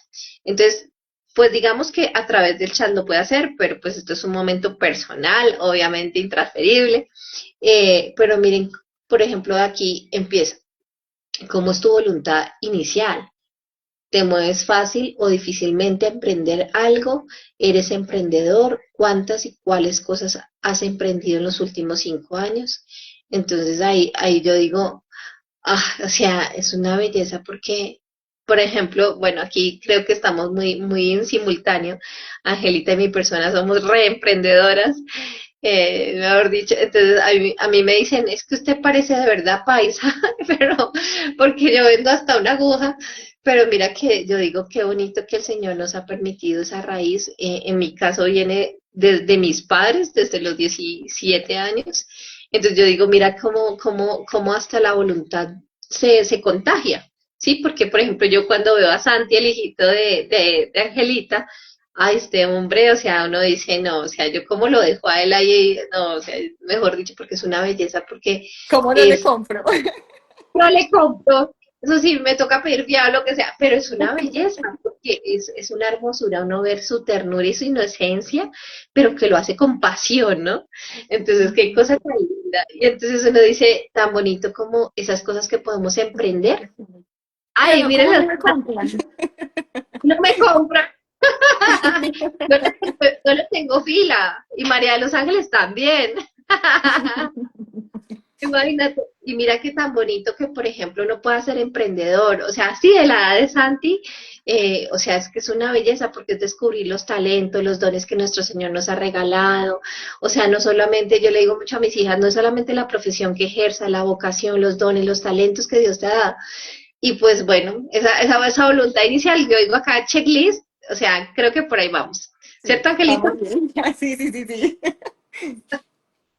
S2: Entonces, pues digamos que a través del chat lo puede hacer, pero pues esto es un momento personal, obviamente intransferible. Pero miren, por ejemplo, aquí empieza. ¿Cómo es tu voluntad inicial? ¿Te mueves fácil o difícilmente a emprender algo? ¿Eres emprendedor? ¿Cuántas y cuáles cosas has emprendido en los últimos 5 años? Entonces ahí yo digo, o sea, es una belleza porque, por ejemplo, bueno, aquí creo que estamos muy, muy en simultáneo. Angelita y mi persona somos reemprendedoras. Mejor dicho, entonces a mí me dicen, es que usted parece de verdad paisa, pero porque yo vendo hasta una aguja, pero mira que yo digo qué bonito que el Señor nos ha permitido esa raíz. En mi caso viene desde mis padres, desde los 17 años. Entonces yo digo, mira cómo hasta la voluntad se contagia, ¿sí? Porque, por ejemplo, yo cuando veo a Santi, el hijito de Angelita, ay, este hombre, o sea, uno dice, no, o sea, yo cómo lo dejo a él ahí, no, o sea, mejor dicho, porque es una belleza, porque
S1: ¿Cómo no le
S2: es,
S1: compro?
S2: no le compro, eso sí, me toca pedir fiado, lo que sea, pero es una belleza, porque es una hermosura uno ver su ternura y su inocencia, pero que lo hace con pasión, ¿no? Entonces, qué cosa tan linda. Y entonces uno dice, tan bonito como esas cosas que podemos emprender.
S1: Pero
S2: Ay,
S1: no,
S2: miren,
S1: ¿cómo no me compran?
S2: no me compra. Yo le tengo fila y María de los Ángeles también. Imagínate, y mira qué tan bonito que, por ejemplo, uno pueda ser emprendedor, o sea, sí, de la edad de Santi, o sea, es que es una belleza porque es descubrir los talentos, los dones que nuestro Señor nos ha regalado, o sea, no solamente, yo le digo mucho a mis hijas, no es solamente la profesión que ejerza, la vocación, los dones, los talentos que Dios te ha dado, y pues bueno, esa voluntad inicial, yo digo acá checklist, o sea, creo que por ahí vamos,
S1: Sí,
S2: ¿cierto, Angelito?
S1: vamos bien. Sí, sí, sí, sí.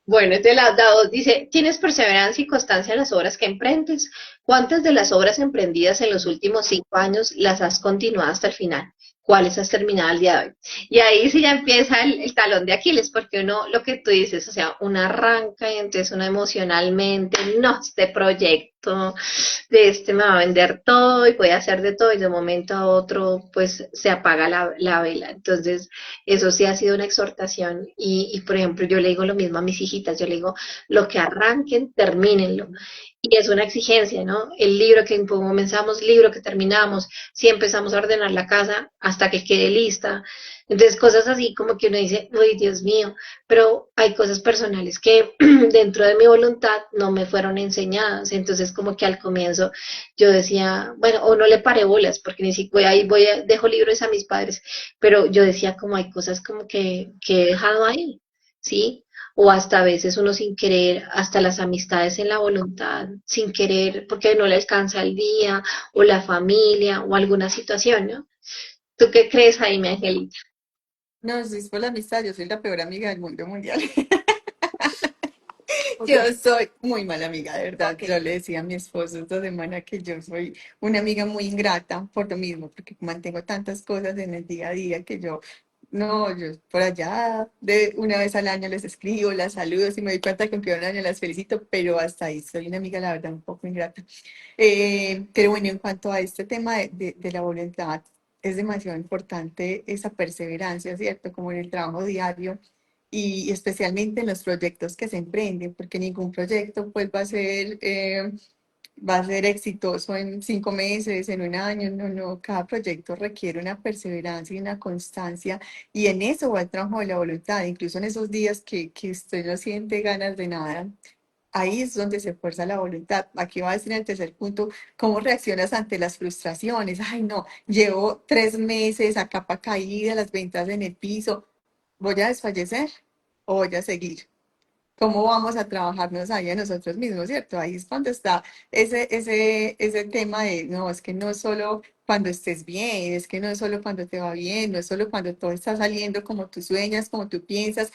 S2: Bueno, este lado dice, ¿tienes perseverancia y constancia en las obras que emprendes? ¿Cuántas de las obras emprendidas en los últimos 5 años las has continuado hasta el final? ¿Cuáles has terminado al día de hoy? Y ahí sí ya empieza el talón de Aquiles, porque uno, lo que tú dices, o sea, uno arranca y entonces uno emocionalmente, no, este proyecto, de este me va a vender todo y voy a hacer de todo y de un momento a otro pues se apaga la vela. Entonces, eso sí ha sido una exhortación por ejemplo, yo le digo lo mismo a mis hijitas, yo le digo, lo que arranquen, termínenlo. Y es una exigencia, ¿no? El libro que comenzamos, libro que terminamos, si empezamos a ordenar la casa hasta que quede lista. Entonces, cosas así como que uno dice, uy, Dios mío, pero hay cosas personales que dentro de mi voluntad no me fueron enseñadas. Entonces, como que al comienzo yo decía, bueno, o no le paré bolas, porque ni siquiera ahí dejo libros a mis padres, pero yo decía como hay cosas como que he dejado ahí, ¿sí? O hasta a veces uno sin querer, hasta las amistades en la voluntad, sin querer, porque no le alcanza el día, o la familia, o alguna situación, ¿no? ¿Tú qué crees ahí, mi Angelita?
S1: No, si es por la amistad, yo soy la peor amiga del mundo mundial. Yo soy muy mala amiga, de verdad. Yo le decía a mi esposo esta semana que yo soy una amiga muy ingrata por lo mismo, porque mantengo tantas cosas en el día a día que yo, no, yo por allá de una vez al año les escribo, las saludo, si me doy cuenta que cumplieron año las felicito, pero hasta ahí soy una amiga, la verdad, un poco ingrata. Pero bueno, en cuanto a este tema de la voluntad, es demasiado importante esa perseverancia, ¿cierto? Como en el trabajo diario y especialmente en los proyectos que se emprenden, porque ningún proyecto pues va a ser exitoso en 5 meses, en un año, no, no, cada proyecto requiere una perseverancia y una constancia y en eso va el trabajo de la voluntad, incluso en esos días que usted no siente ganas de nada. Ahí es donde se fuerza la voluntad. Aquí va a decir en el tercer punto, ¿cómo reaccionas ante las frustraciones? Ay, no, llevo 3 meses a capa caída, las ventas en el piso. ¿Voy a desfallecer o voy a seguir? ¿Cómo vamos a trabajarnos ahí a nosotros mismos, cierto? Ahí es cuando está ese tema de, no, es que no es solo cuando estés bien, es que no es solo cuando te va bien, no es solo cuando todo está saliendo como tú sueñas, como tú piensas,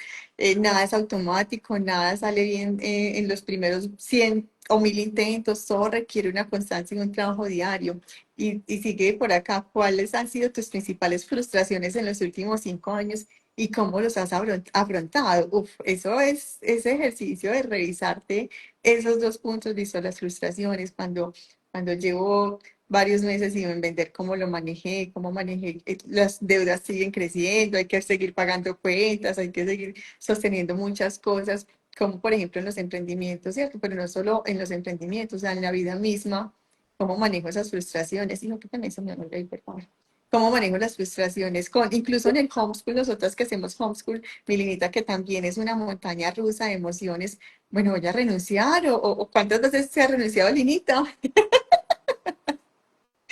S1: nada es automático, nada sale bien en los primeros 100 o 1000 intentos, todo requiere una constancia y un trabajo diario. Y sigue por acá, ¿cuáles han sido tus principales frustraciones en los últimos 5 años? ¿Y cómo los has afrontado? Uf, eso es ese ejercicio de revisarte esos dos puntos, visto las frustraciones, cuando llevo varios meses sin vender, cómo manejé, las deudas siguen creciendo, hay que seguir pagando cuentas, hay que seguir sosteniendo muchas cosas, como por ejemplo en los emprendimientos, ¿cierto? Pero no solo en los emprendimientos, o sea, en la vida misma, cómo manejo esas frustraciones. Y no, que también se me olvidó ahí, por favor. ¿Cómo manejo las frustraciones? Incluso en el homeschool, nosotras que hacemos homeschool, mi Linita, que también es una montaña rusa de emociones, bueno, voy a renunciar o ¿cuántas veces se ha renunciado, Linita?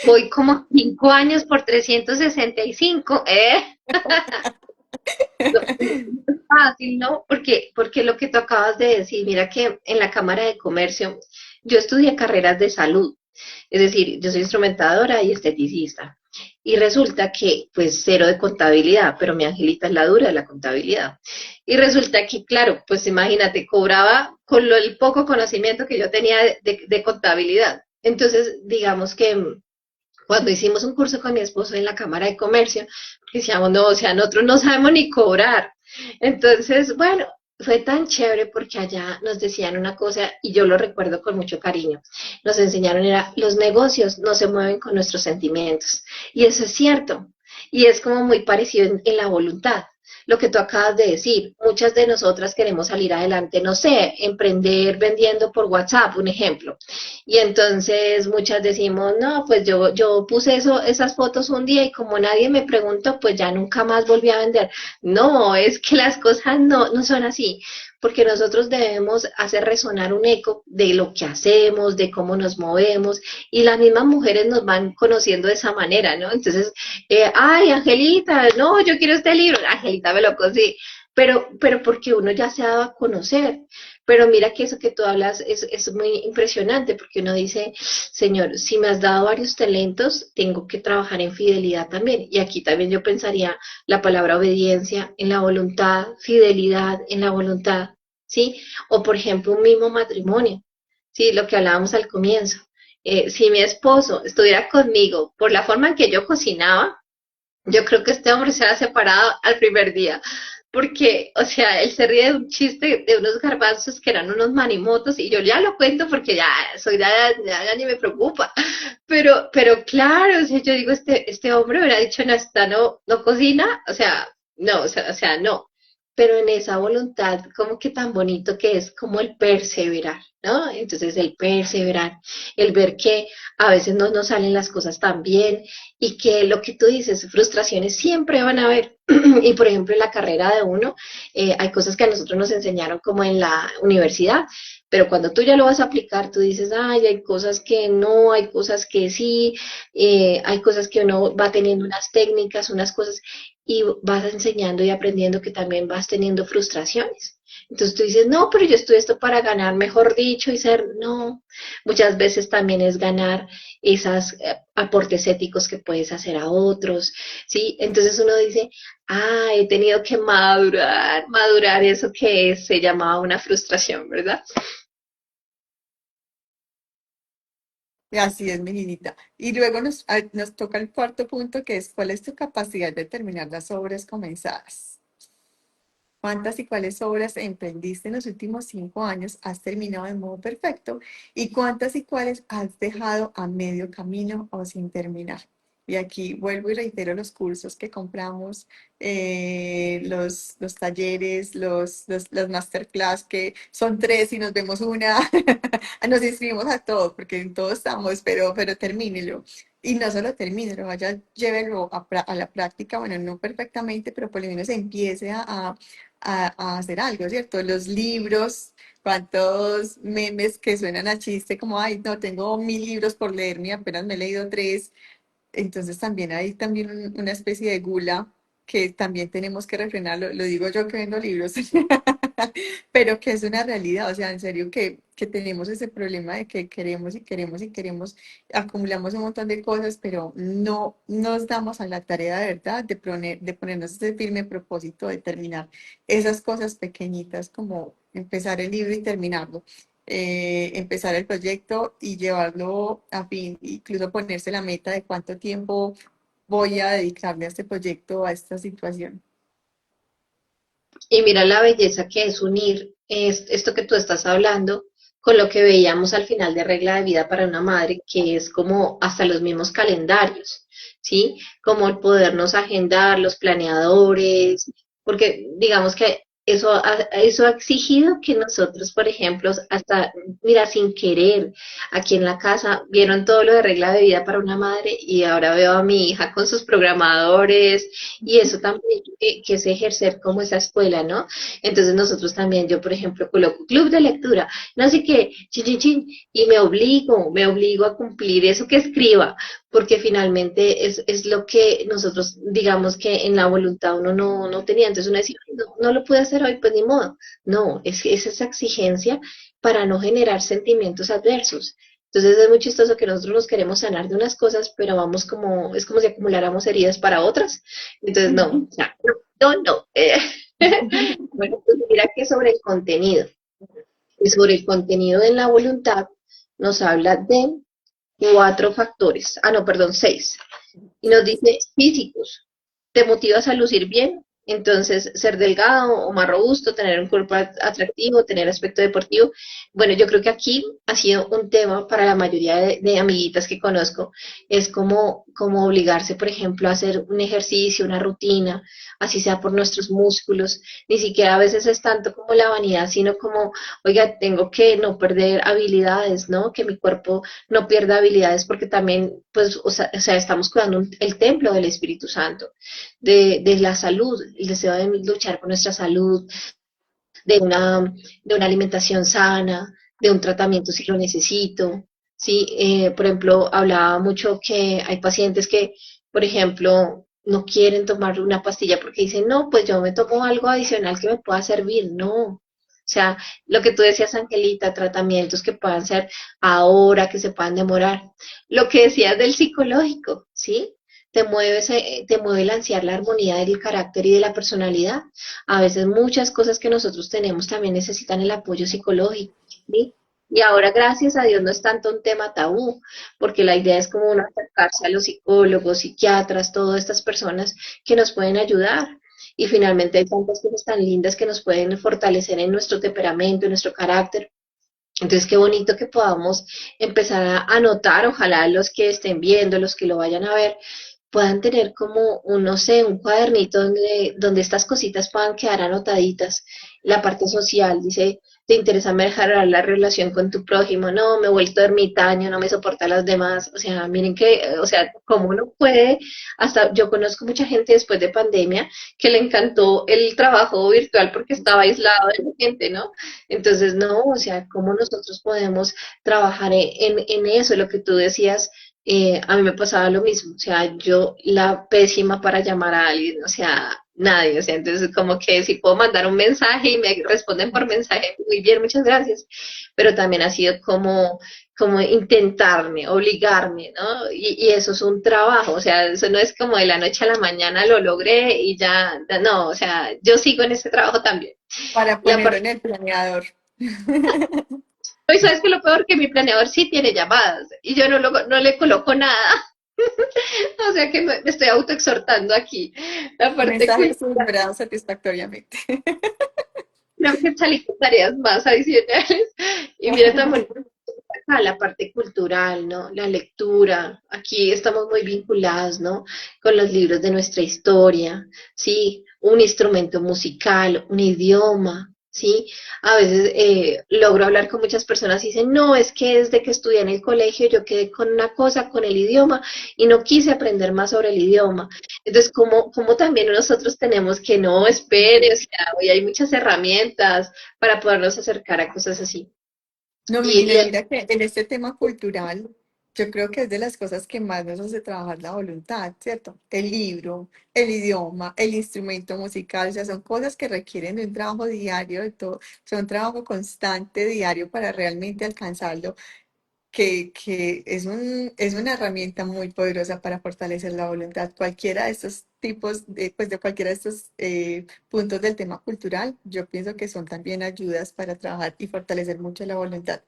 S2: Voy como 5 años por 365, ¿eh? fácil, ¿no? Porque lo que tú acabas de decir, mira que en la Cámara de Comercio, yo estudié carreras de salud, es decir, yo soy instrumentadora y esteticista. Y resulta que, pues, cero de contabilidad, pero mi Angelita es la dura de la contabilidad. Y resulta que, claro, pues imagínate, cobraba con el poco conocimiento que yo tenía de contabilidad. Entonces, digamos que cuando hicimos un curso con mi esposo en la Cámara de Comercio, decíamos, no, o sea, nosotros no sabemos ni cobrar. Entonces, bueno, fue tan chévere porque allá nos decían una cosa y yo lo recuerdo con mucho cariño. Nos enseñaron era, los negocios no se mueven con nuestros sentimientos. Y eso es cierto. Y es como muy parecido en la voluntad. Lo que tú acabas de decir, muchas de nosotras queremos salir adelante, no sé, emprender vendiendo por WhatsApp, un ejemplo. Y entonces muchas decimos, no, pues yo puse esas fotos un día y como nadie me preguntó, pues ya nunca más volví a vender. No, es que las cosas no son así, porque nosotros debemos hacer resonar un eco de lo que hacemos, de cómo nos movemos, y las mismas mujeres nos van conociendo de esa manera, ¿no? Entonces, ay, Angelita, no, yo quiero este libro, Angelita me lo consigue, pero porque uno ya se ha dado a conocer. Pero mira que eso que tú hablas es muy impresionante porque uno dice, Señor, si me has dado varios talentos, tengo que trabajar en fidelidad también. Y aquí también yo pensaría la palabra obediencia en la voluntad, fidelidad en la voluntad, ¿sí? O por ejemplo, un mismo matrimonio, ¿sí? Lo que hablábamos al comienzo. Si mi esposo estuviera conmigo por la forma en que yo cocinaba, yo creo que este hombre se ha separado al primer día, porque, o sea, él se ríe de un chiste de unos garbanzos que eran unos manimotos y yo ya lo cuento porque ya soy ya ni me preocupa. Pero claro, o sea, yo digo, este hombre hubiera dicho, no, esta no cocina, o sea, no, o sea, no. Pero en esa voluntad, como que tan bonito que es como el perseverar, ¿no? Entonces el perseverar, el ver que a veces no nos salen las cosas tan bien, y que lo que tú dices, frustraciones siempre van a haber. Y por ejemplo, en la carrera de uno, hay cosas que a nosotros nos enseñaron como en la universidad, pero cuando tú ya lo vas a aplicar, tú dices, ay, hay cosas que no, hay cosas que sí, hay cosas que uno va teniendo unas técnicas, unas cosas, y vas enseñando y aprendiendo que también vas teniendo frustraciones. Entonces tú dices, no, pero yo estudié esto para ganar, mejor dicho, y ser, no, muchas veces también es ganar esos aportes éticos que puedes hacer a otros, ¿sí? Entonces uno dice, ah, he tenido que madurar eso que se llamaba una frustración, ¿verdad?
S1: Y así es, mi niñita. Y luego nos toca el cuarto punto, que es cuál es tu capacidad de terminar las obras comenzadas. ¿Cuántas y cuáles obras emprendiste en los últimos 5 años has terminado de modo perfecto? ¿Y cuántas y cuáles has dejado a medio camino o sin terminar? Y aquí vuelvo y reitero los cursos que compramos, los talleres, los masterclass, que son 3 y nos vemos una. Nos inscribimos a todos, porque en todos estamos, pero termínelo. Y no solo termínelo, vaya, llévelo a la práctica, bueno, no perfectamente, pero por lo menos empiece a hacer algo, ¿cierto? Los libros, cuántos memes que suenan a chiste, como, ay, no, tengo 1000 libros por leerme y apenas me he leído 3. Entonces también hay también una especie de gula que también tenemos que refrenar, lo digo yo que vendo libros, pero que es una realidad, o sea, en serio que tenemos ese problema de que queremos y queremos y queremos, acumulamos un montón de cosas, pero no nos damos a la tarea de verdad de ponernos ese firme propósito de terminar esas cosas pequeñitas como empezar el libro y terminarlo, empezar el proyecto y llevarlo a fin, incluso ponerse la meta de cuánto tiempo voy a dedicarle a este proyecto, a esta situación.
S2: Y mira la belleza que es unir esto que tú estás hablando con lo que veíamos al final de Regla de Vida para una Madre, que es como hasta los mismos calendarios, ¿sí? Como el podernos agendar, los planeadores, porque digamos que eso ha exigido que nosotros, por ejemplo, hasta, mira, sin querer, aquí en la casa, vieron todo lo de Regla de Vida para una Madre y ahora veo a mi hija con sus programadores y eso también que es ejercer como esa escuela, ¿no? Entonces nosotros también, yo por ejemplo coloco club de lectura, no sé qué, chin, chin, chin, y me obligo a cumplir eso que escriba, porque finalmente es lo que nosotros, digamos que en la voluntad uno no tenía, entonces uno decía, "Ay, no lo pude hacer hacer hoy, pues ni modo. No, es esa exigencia para no generar sentimientos adversos. Entonces es muy chistoso que nosotros nos queremos sanar de unas cosas, pero vamos como, es como si acumuláramos heridas para otras. Entonces no, o sea, no, no, no. Bueno, pues mira que sobre el contenido, y sobre el contenido de la voluntad nos habla de cuatro factores, no, perdón, seis. Y nos dice físicos, ¿te motivas a lucir bien? Entonces, ser delgado o más robusto, tener un cuerpo atractivo, tener aspecto deportivo. Bueno, yo creo que aquí ha sido un tema para la mayoría de amiguitas que conozco, es como obligarse, por ejemplo, a hacer un ejercicio, una rutina, así sea por nuestros músculos. Ni siquiera a veces es tanto como la vanidad, sino como, oiga, tengo que no perder habilidades, ¿no? Que mi cuerpo no pierda habilidades porque también, pues, o sea estamos cuidando el templo del Espíritu Santo, de la salud, el deseo de luchar por nuestra salud, de una alimentación sana, de un tratamiento si lo necesito, ¿sí? Por ejemplo, hablaba mucho que hay pacientes que, por ejemplo, no quieren tomar una pastilla porque dicen, no, pues yo me tomo algo adicional que me pueda servir, no. O sea, lo que tú decías, Angelita, tratamientos que puedan ser ahora, que se puedan demorar. Lo que decías del psicológico, ¿sí? Te mueve el ansiar la armonía del carácter y de la personalidad. A veces muchas cosas que nosotros tenemos también necesitan el apoyo psicológico, ¿sí? Y ahora, gracias a Dios, no es tanto un tema tabú, porque la idea es como uno acercarse a los psicólogos, psiquiatras, todas estas personas que nos pueden ayudar. Y finalmente hay tantas cosas tan lindas que nos pueden fortalecer en nuestro temperamento, en nuestro carácter. Entonces, qué bonito que podamos empezar a anotar, ojalá los que estén viendo, los que lo vayan a ver, puedan tener como un, no sé, un cuadernito donde estas cositas puedan quedar anotaditas. La parte social dice, ¿te interesa mejorar la relación con tu prójimo? No, me he vuelto ermitaño, no me soporta a las demás. O sea, miren que, o sea, cómo uno puede, hasta yo conozco mucha gente después de pandemia que le encantó el trabajo virtual porque estaba aislado de la gente, ¿no? Entonces, no, o sea, cómo nosotros podemos trabajar en eso, lo que tú decías, a mí me pasaba lo mismo, o sea, yo la pésima para llamar a alguien, o sea, nadie, o sea, entonces como que si puedo mandar un mensaje y me responden por mensaje, muy bien, muchas gracias, pero también ha sido como intentarme, obligarme, ¿no? Y eso es un trabajo, o sea, eso no es como de la noche a la mañana lo logré y ya, no, o sea, yo sigo en ese trabajo también.
S1: Para
S2: La
S1: ponerlo en el planeador.
S2: y sabes que lo peor que mi planeador sí tiene llamadas y yo no le coloco nada. O sea que me estoy autoexhortando aquí. La parte
S1: Mensajes
S2: cultural,
S1: celebrados satisfactoriamente.
S2: creo que salí con tareas más adicionales. Y mira también acá la parte cultural, ¿no? La lectura. Aquí estamos muy vinculados, ¿no? Con los libros de nuestra historia, ¿sí? Un instrumento musical, un idioma, ¿sí? A veces logro hablar con muchas personas y dicen, no, es que desde que estudié en el colegio yo quedé con una cosa, con el idioma, y no quise aprender más sobre el idioma. Entonces, ¿cómo también nosotros tenemos que no espere? O sea, hoy hay muchas herramientas para podernos acercar a cosas así.
S1: No, mi
S2: Y,
S1: niña,
S2: y
S1: y mira que en este tema cultural, yo creo que es de las cosas que más nos hace trabajar la voluntad, ¿cierto? El libro, el idioma, el instrumento musical, o sea, son cosas que requieren de un trabajo diario, de todo, son un trabajo constante diario para realmente alcanzarlo, que es una herramienta muy poderosa para fortalecer la voluntad. Cualquiera de estos tipos, pues de cualquiera de estos puntos del tema cultural, yo pienso que son también ayudas para trabajar y fortalecer mucho la voluntad.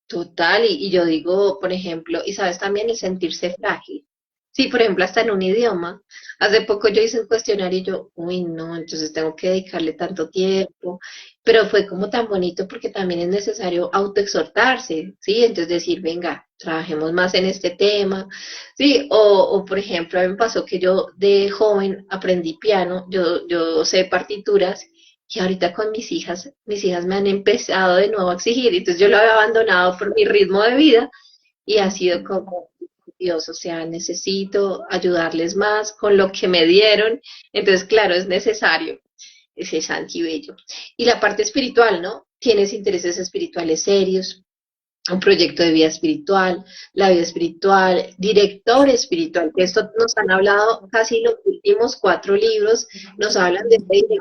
S2: Total, y yo digo, por ejemplo, y sabes también el sentirse frágil. Sí, por ejemplo, hasta en un idioma. Hace poco yo hice un cuestionario y yo, uy, no, entonces tengo que dedicarle tanto tiempo, pero fue como tan bonito porque también es necesario autoexhortarse, ¿sí? Entonces decir, venga, trabajemos más en este tema, ¿sí? O por ejemplo, a mí me pasó que yo de joven aprendí piano, yo sé partituras y ahorita con mis hijas me han empezado de nuevo a exigir, entonces yo lo había abandonado por mi ritmo de vida y ha sido como, Dios, o sea, necesito ayudarles más con lo que me dieron, entonces claro, es necesario ese Santi Bello. Y la parte espiritual, ¿no? Tienes intereses espirituales serios, un proyecto de vida espiritual, la vida espiritual, director espiritual, que esto nos han hablado casi los últimos 4 libros, nos hablan de este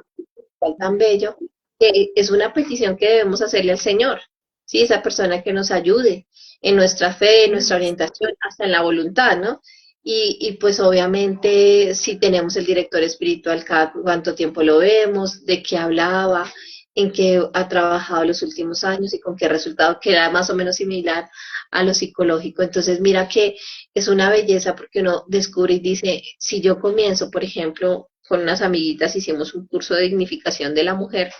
S2: espiritual tan bello, que es una petición que debemos hacerle al Señor, ¿sí? Esa persona que nos ayude en nuestra fe, en nuestra orientación, hasta en la voluntad, ¿no? Y pues obviamente si tenemos el director espiritual, cada cuánto tiempo lo vemos, de qué hablaba, en qué ha trabajado los últimos años y con qué resultado, que era más o menos similar a lo psicológico. Entonces mira que es una belleza porque uno descubre y dice, si yo comienzo, por ejemplo, con unas amiguitas hicimos un curso de dignificación de la mujer,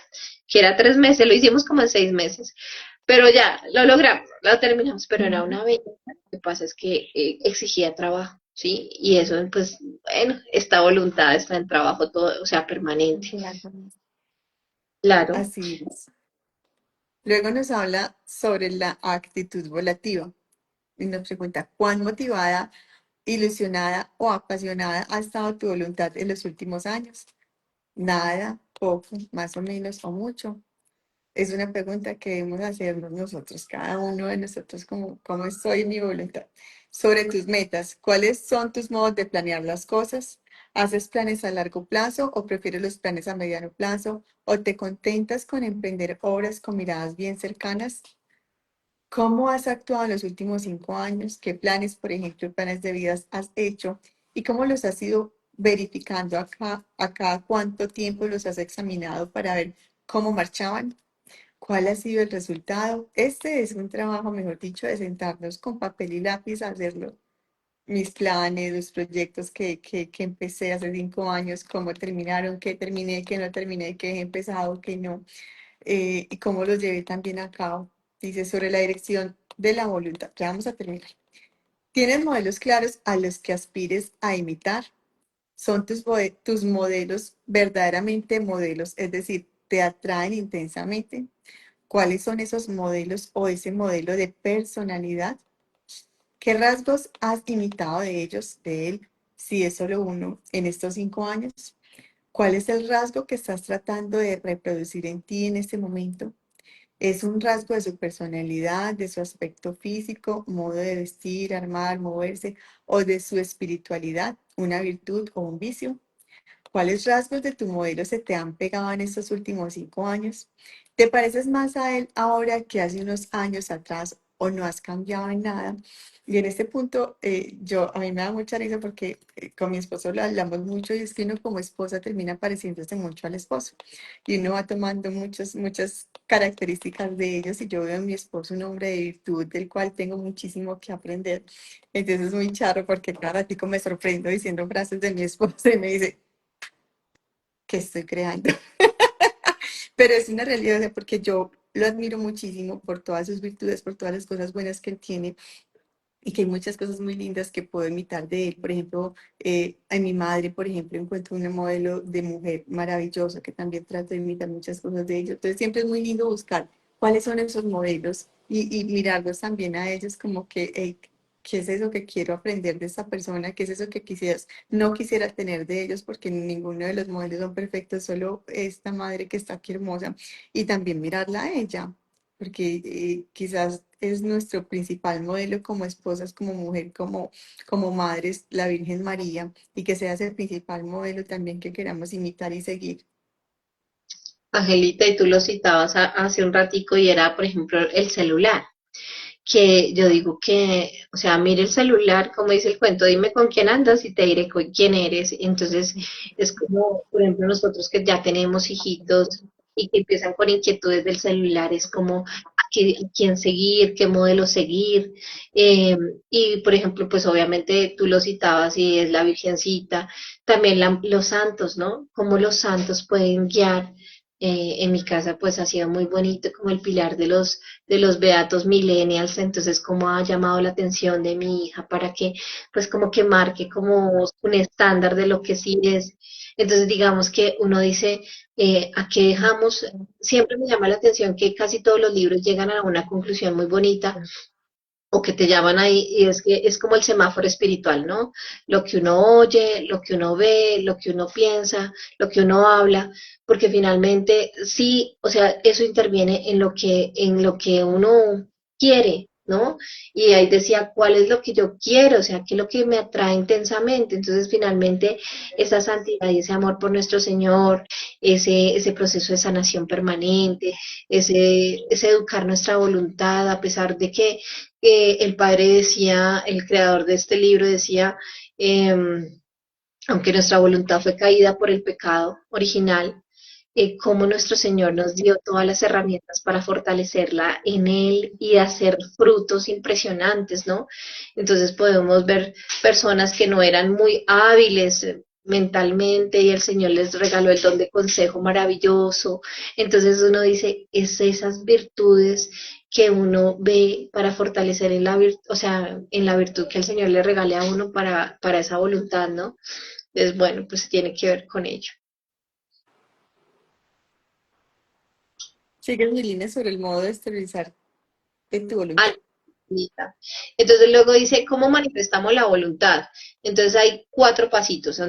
S2: que era 3 meses, lo hicimos como en 6 meses, pero ya lo logramos, lo terminamos, pero era
S1: Ujú.
S2: una belleza. Lo que pasa es que exigía trabajo, ¿sí? Y eso, pues, bueno, esta voluntad está en trabajo todo, o sea, permanente.
S1: Claro,
S2: Claro.
S1: así es. Luego nos habla sobre la actitud volativa y nos pregunta, ¿cuán motivada, ilusionada o apasionada ha estado tu voluntad en los últimos años? Nada, poco, más o menos o mucho. Es una pregunta que debemos hacernos nosotros, cada uno de nosotros, como, ¿cómo estoy en mi voluntad? Sobre tus metas, ¿cuáles son tus modos de planear las cosas? ¿Haces planes a largo plazo o prefieres los planes a mediano plazo? ¿O te contentas con emprender obras con miradas bien cercanas? ¿Cómo has actuado en los últimos 5 años? ¿Qué planes, por ejemplo, planes de vida has hecho? ¿Y cómo los has ido verificando acá, a cada cuánto tiempo los has examinado para ver cómo marchaban? ¿Cuál ha sido el resultado? Este es un trabajo, mejor dicho, de sentarnos con papel y lápiz a hacerlo. Mis planes, los proyectos que empecé hace 5 años, cómo terminaron, qué terminé, qué no terminé, qué he empezado, qué no, y cómo los llevé también a cabo. Dice sobre la dirección de la voluntad. Ya vamos a terminar. ¿Tienes modelos claros a los que aspires a imitar? ¿Son tus modelos verdaderamente modelos? Es decir, ¿te atraen intensamente? ¿Cuáles son esos modelos o ese modelo de personalidad? ¿Qué rasgos has imitado de ellos, de él, si es solo uno, en estos 5 años? ¿Cuál es el rasgo que estás tratando de reproducir en ti en este momento? ¿Es un rasgo de su personalidad, de su aspecto físico, modo de vestir, armar, moverse, o de su espiritualidad, una virtud o un vicio? ¿Cuáles rasgos de tu modelo se te han pegado en estos últimos 5 años? ¿Te pareces más a él ahora que hace unos años atrás o no has cambiado en nada? Y en este punto, a mí me da mucha risa porque con mi esposo lo hablamos mucho y es que uno como esposa termina pareciéndose mucho al esposo y uno va tomando muchas características de ellos y yo veo en mi esposo un hombre de virtud del cual tengo muchísimo que aprender. Entonces es muy charro porque cada ratico me sorprendo diciendo frases de mi esposo y me dice, que estoy creando. Pero es una realidad, o sea, porque yo lo admiro muchísimo por todas sus virtudes, por todas las cosas buenas que él tiene y que hay muchas cosas muy lindas que puedo imitar de él. Por ejemplo, en mi madre, por ejemplo, encuentro un modelo de mujer maravilloso que también trato de imitar muchas cosas de ellos. Entonces siempre es muy lindo buscar cuáles son esos modelos y mirarlos también a ellos como que, hey, ¿qué es eso que quiero aprender de esta persona? ¿Qué es eso que no quisiera tener de ellos? Porque ninguno de los modelos son perfectos, solo esta madre que está aquí hermosa. Y también mirarla a ella porque quizás es nuestro principal modelo como esposas, como mujer, como madres, la Virgen María, y que sea ese principal modelo también que queramos imitar y seguir.
S2: Angelita, y tú lo citabas hace un ratico y era, por ejemplo, el celular, que yo digo que, o sea, mire el celular, como dice el cuento, dime con quién andas y te diré con quién eres. Entonces, es como, por ejemplo, nosotros que ya tenemos hijitos y que empiezan con inquietudes del celular, es como a quién seguir, qué modelo seguir. Eh, y, por ejemplo, pues obviamente tú lo citabas y es la Virgencita, también los santos, ¿no? Cómo los santos pueden guiar. En mi casa, pues ha sido muy bonito como el pilar de los beatos millennials, entonces como ha llamado la atención de mi hija para que pues como que marque como un estándar de lo que sí es. Entonces digamos que uno dice, ¿a qué dejamos? Siempre me llama la atención que casi todos los libros llegan a una conclusión muy bonita o que te llaman ahí, y es que es como el semáforo espiritual, ¿no? Lo que uno oye, lo que uno ve, lo que uno piensa, lo que uno habla, porque finalmente sí, o sea, eso interviene en lo que uno quiere, ¿no? Y ahí decía, ¿cuál es lo que yo quiero? O sea, ¿qué es lo que me atrae intensamente? Entonces, finalmente, esa santidad y ese amor por nuestro Señor, ese proceso de sanación permanente, ese educar nuestra voluntad, a pesar de que el padre decía, el creador de este libro decía, aunque nuestra voluntad fue caída por el pecado original, cómo nuestro Señor nos dio todas las herramientas para fortalecerla en Él y hacer frutos impresionantes, ¿no? Entonces podemos ver personas que no eran muy hábiles mentalmente y el Señor les regaló el don de consejo maravilloso. Entonces uno dice, es esas virtudes que uno ve para fortalecer en la virtud, o sea, en la virtud que el Señor le regale a uno para esa voluntad, ¿no? Entonces, bueno, pues tiene que ver con ello.
S1: Sigues mi línea sobre el modo de esterilizar en tu
S2: Ah,
S1: voluntad.
S2: Anita. Entonces luego dice, ¿cómo manifestamos la voluntad? Entonces hay cuatro pasitos,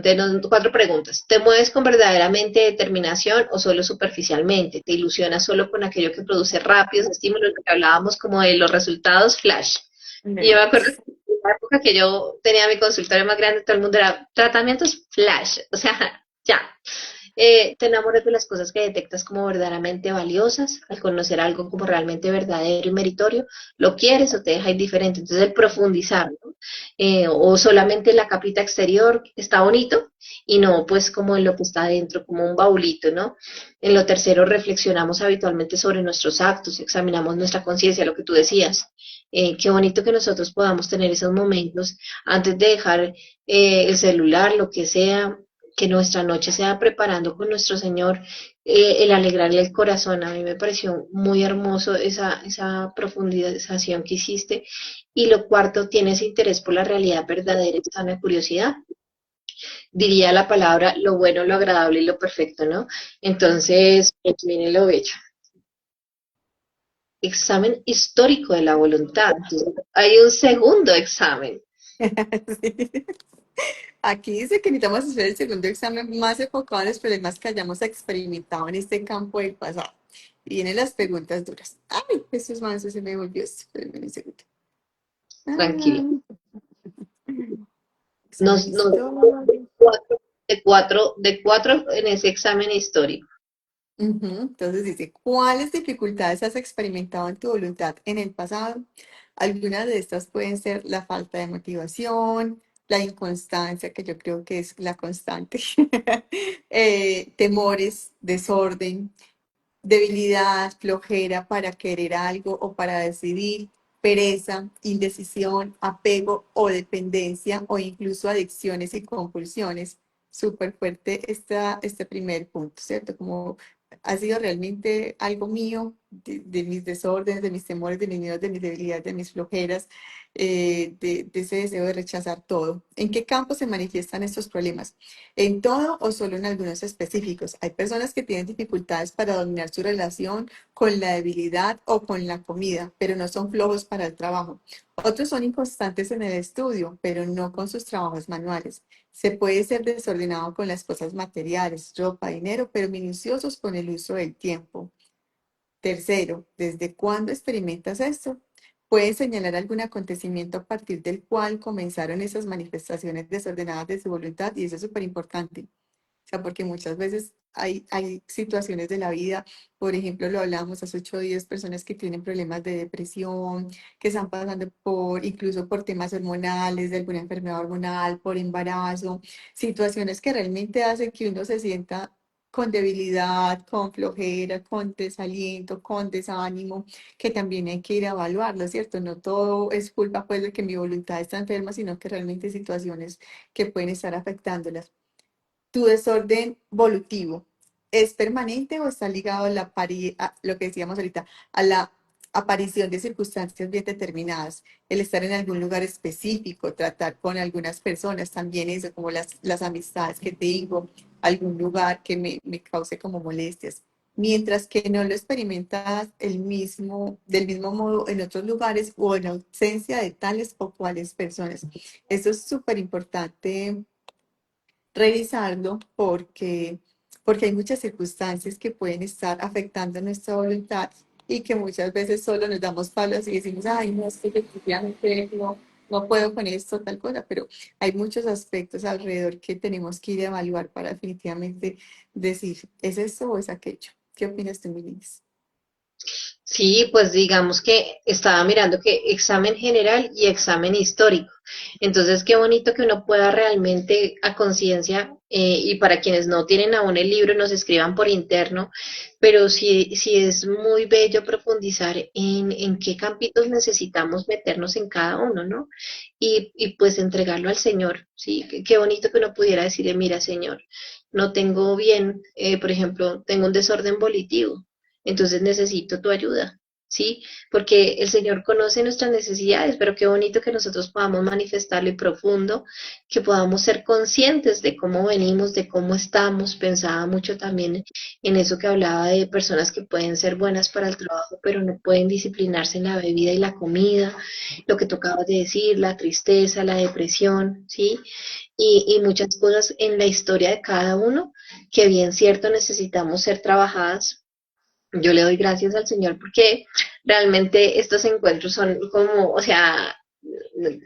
S2: cuatro preguntas. ¿Te mueves con verdaderamente determinación o solo superficialmente? ¿Te ilusionas solo con aquello que produce rápidos estímulos? Lo que hablábamos como de los resultados flash. Y yo me acuerdo que en la época que yo tenía mi consultorio más grande, todo el mundo era tratamientos flash, o sea, ya. Te enamoras de las cosas que detectas como verdaderamente valiosas, al conocer algo como realmente verdadero y meritorio, lo quieres o te deja indiferente. Entonces, el profundizar, ¿no? O solamente la capita exterior está bonito y no pues como en lo que está dentro, como un baulito, ¿no? En lo tercero, reflexionamos habitualmente sobre nuestros actos, examinamos nuestra conciencia, lo que tú decías. Qué bonito que nosotros podamos tener esos momentos antes de dejar el celular, lo que sea, que nuestra noche sea preparando con nuestro Señor, el alegrarle el corazón. A mí me pareció muy hermoso esa profundización que hiciste. Y lo cuarto, tienes interés por la realidad verdadera y sana curiosidad. Diría la palabra lo bueno, lo agradable y lo perfecto, ¿no? Entonces, pues, miren lo bello. Examen histórico de la voluntad. Entonces, hay un segundo examen.
S1: Sí. Aquí dice que necesitamos hacer el segundo examen más enfocado en los problemas que hayamos experimentado en este campo del pasado. Y vienen las preguntas duras. Ay, estos mansos se me volvió esto. Espérenme un segundo.
S2: Tranquila.
S1: Ah, examen
S2: Nos
S1: histórico.
S2: cuatro, de cuatro en ese examen histórico.
S1: Ujú. Entonces dice, ¿cuáles dificultades has experimentado en tu voluntad en el pasado? Algunas de estas pueden ser la falta de motivación, la inconstancia, que yo creo que es la constante, temores, desorden, debilidad, flojera para querer algo o para decidir, pereza, indecisión, apego o dependencia o incluso adicciones y compulsiones. Súper fuerte este primer punto, ¿cierto? Como ha sido realmente algo mío, de mis desórdenes, de mis temores, de mis miedos, de mis debilidades, de mis flojeras, de ese deseo de rechazar todo. ¿En qué campo se manifiestan estos problemas? ¿En todo o solo en algunos específicos? Hay personas que tienen dificultades para dominar su relación con la debilidad o con la comida, pero no son flojos para el trabajo. Otros son inconstantes en el estudio, pero no con sus trabajos manuales. Se puede ser desordenado con las cosas materiales, ropa, dinero, pero minuciosos con el uso del tiempo. Tercero, ¿desde cuándo experimentas esto? Puedes señalar algún acontecimiento a partir del cual comenzaron esas manifestaciones desordenadas de su voluntad y eso es súper importante. O sea, porque muchas veces hay situaciones de la vida, por ejemplo, lo hablamos hace 8 días, personas que tienen problemas de depresión, que están pasando por, incluso por temas hormonales, de alguna enfermedad hormonal, por embarazo, situaciones que realmente hacen que uno se sienta con debilidad, con flojera, con desaliento, con desánimo, que también hay que ir a evaluarlo, ¿cierto? No todo es culpa pues de que mi voluntad está enferma, sino que realmente hay situaciones que pueden estar afectándolas. ¿Tu desorden volutivo es permanente o está ligado a a lo que decíamos ahorita, a la aparición de circunstancias bien determinadas? El estar en algún lugar específico, tratar con algunas personas, también eso, como las amistades que tengo, algún lugar que me cause como molestias. Mientras que no lo experimentas del mismo modo en otros lugares o en ausencia de tales o cuales personas. Eso es súper importante revisarlo porque hay muchas circunstancias que pueden estar afectando nuestra voluntad y que muchas veces solo nos damos palos y decimos, ay, no, es que definitivamente no puedo con esto, tal cosa, pero hay muchos aspectos alrededor que tenemos que ir a evaluar para definitivamente decir, ¿es esto o es aquello? ¿Qué opinas tú, Milis?
S2: Sí, pues digamos que estaba mirando que examen general y examen histórico. Entonces, qué bonito que uno pueda realmente a conciencia, y para quienes no tienen aún el libro, nos escriban por interno, pero sí, sí es muy bello profundizar en qué campitos necesitamos meternos en cada uno, ¿no? Y pues entregarlo al Señor, ¿sí? Qué bonito que uno pudiera decirle, mira, Señor, no tengo bien, por ejemplo, tengo un desorden volitivo, entonces necesito tu ayuda, ¿sí? Porque el Señor conoce nuestras necesidades, pero qué bonito que nosotros podamos manifestarlo y profundo, que podamos ser conscientes de cómo venimos, de cómo estamos. Pensaba mucho también en eso que hablaba de personas que pueden ser buenas para el trabajo, pero no pueden disciplinarse en la bebida y la comida, lo que tocaba de decir, la tristeza, la depresión, ¿sí? Y muchas cosas en la historia de cada uno que bien cierto necesitamos ser trabajadas. Yo le doy gracias al Señor porque realmente estos encuentros son como, o sea,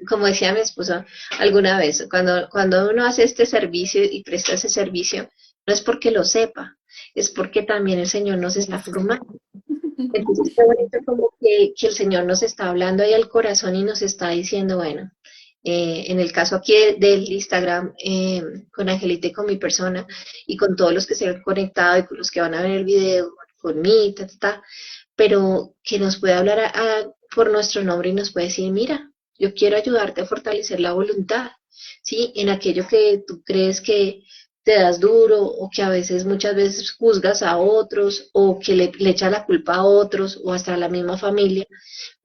S2: como decía mi esposo alguna vez, cuando uno hace este servicio y presta ese servicio, no es porque lo sepa, es porque también el Señor nos está formando. Entonces está bonito como que el Señor nos está hablando ahí al corazón y nos está diciendo, bueno, en el caso aquí del Instagram, con Angelita y con mi persona, y con todos los que se han conectado y con los que van a ver el video, con mí, pero que nos puede hablar por nuestro nombre y nos puede decir, mira, yo quiero ayudarte a fortalecer la voluntad, ¿sí? En aquello que tú crees que te das duro o que a veces, muchas veces juzgas a otros o que le echas la culpa a otros o hasta a la misma familia.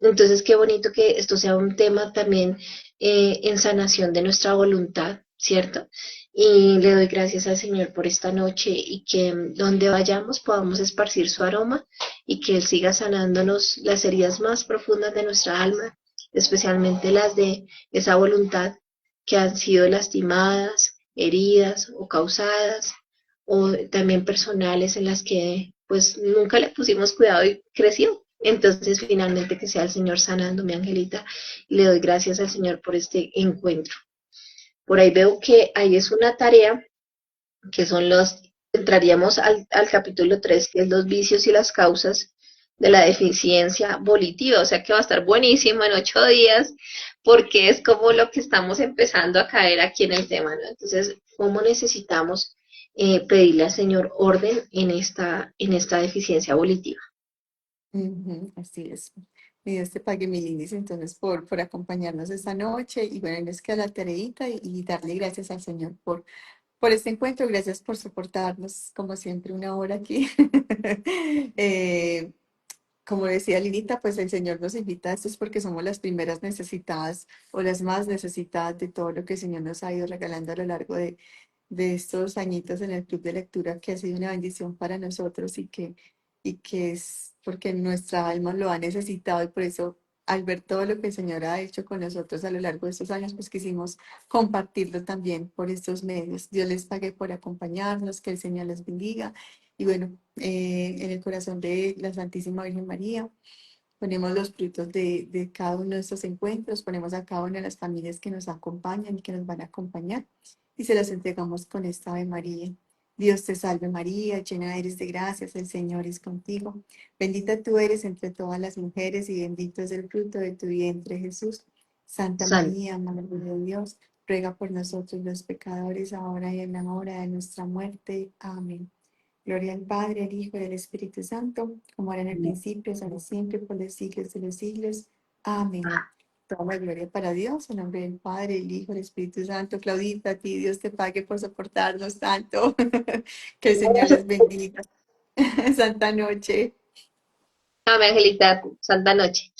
S2: Entonces, qué bonito que esto sea un tema también, en sanación de nuestra voluntad, ¿cierto? Y le doy gracias al Señor por esta noche y que donde vayamos podamos esparcir su aroma y que Él siga sanándonos las heridas más profundas de nuestra alma, especialmente las de esa voluntad que han sido lastimadas, heridas o causadas, o también personales en las que pues nunca le pusimos cuidado y creció. Entonces, finalmente, que sea el Señor sanando, mi Angelita, y le doy gracias al Señor por este encuentro. Por ahí veo que ahí es una tarea que son entraríamos al capítulo 3 que es los vicios y las causas de la deficiencia volitiva, o sea que va a estar buenísimo en 8 días, porque es como lo que estamos empezando a caer aquí en el tema, ¿no? Entonces, ¿cómo necesitamos pedirle al Señor orden en esta deficiencia volitiva?
S1: Ujú, así es. Mi Dios te pague mil lindis entonces por acompañarnos esta noche y bueno, nos queda la tareita y darle gracias al Señor por este encuentro, gracias por soportarnos como siempre una hora aquí. Eh, como decía Linita, pues el Señor nos invita a esto es porque somos las primeras necesitadas o las más necesitadas de todo lo que el Señor nos ha ido regalando a lo largo de estos añitos en el club de lectura, que ha sido una bendición para nosotros y que es porque nuestra alma lo ha necesitado y por eso al ver todo lo que el Señor ha hecho con nosotros a lo largo de estos años, pues quisimos compartirlo también por estos medios. Dios les pague por acompañarnos, que el Señor les bendiga. Y bueno, en el corazón de la Santísima Virgen María, ponemos los frutos de cada uno de estos encuentros, ponemos a cada una de las familias que nos acompañan y que nos van a acompañar y se las entregamos con esta Ave María. Dios te salve María, llena eres de gracias, el Señor es contigo. Bendita tú eres entre todas las mujeres y bendito es el fruto de tu vientre Jesús. Santa
S2: San,
S1: María, Madre de Dios, ruega por nosotros los pecadores, ahora y en la hora de nuestra muerte. Amén. Gloria al Padre, al Hijo y al Espíritu Santo, como era en el principio, es ahora y siempre, por los siglos de los siglos. Amén. Toda la gloria para Dios, en nombre del Padre, el Hijo, el Espíritu Santo. Claudita, a ti Dios te pague por soportarnos tanto. Que el Señor les bendiga. Santa noche.
S2: Amén, Angelita, santa noche.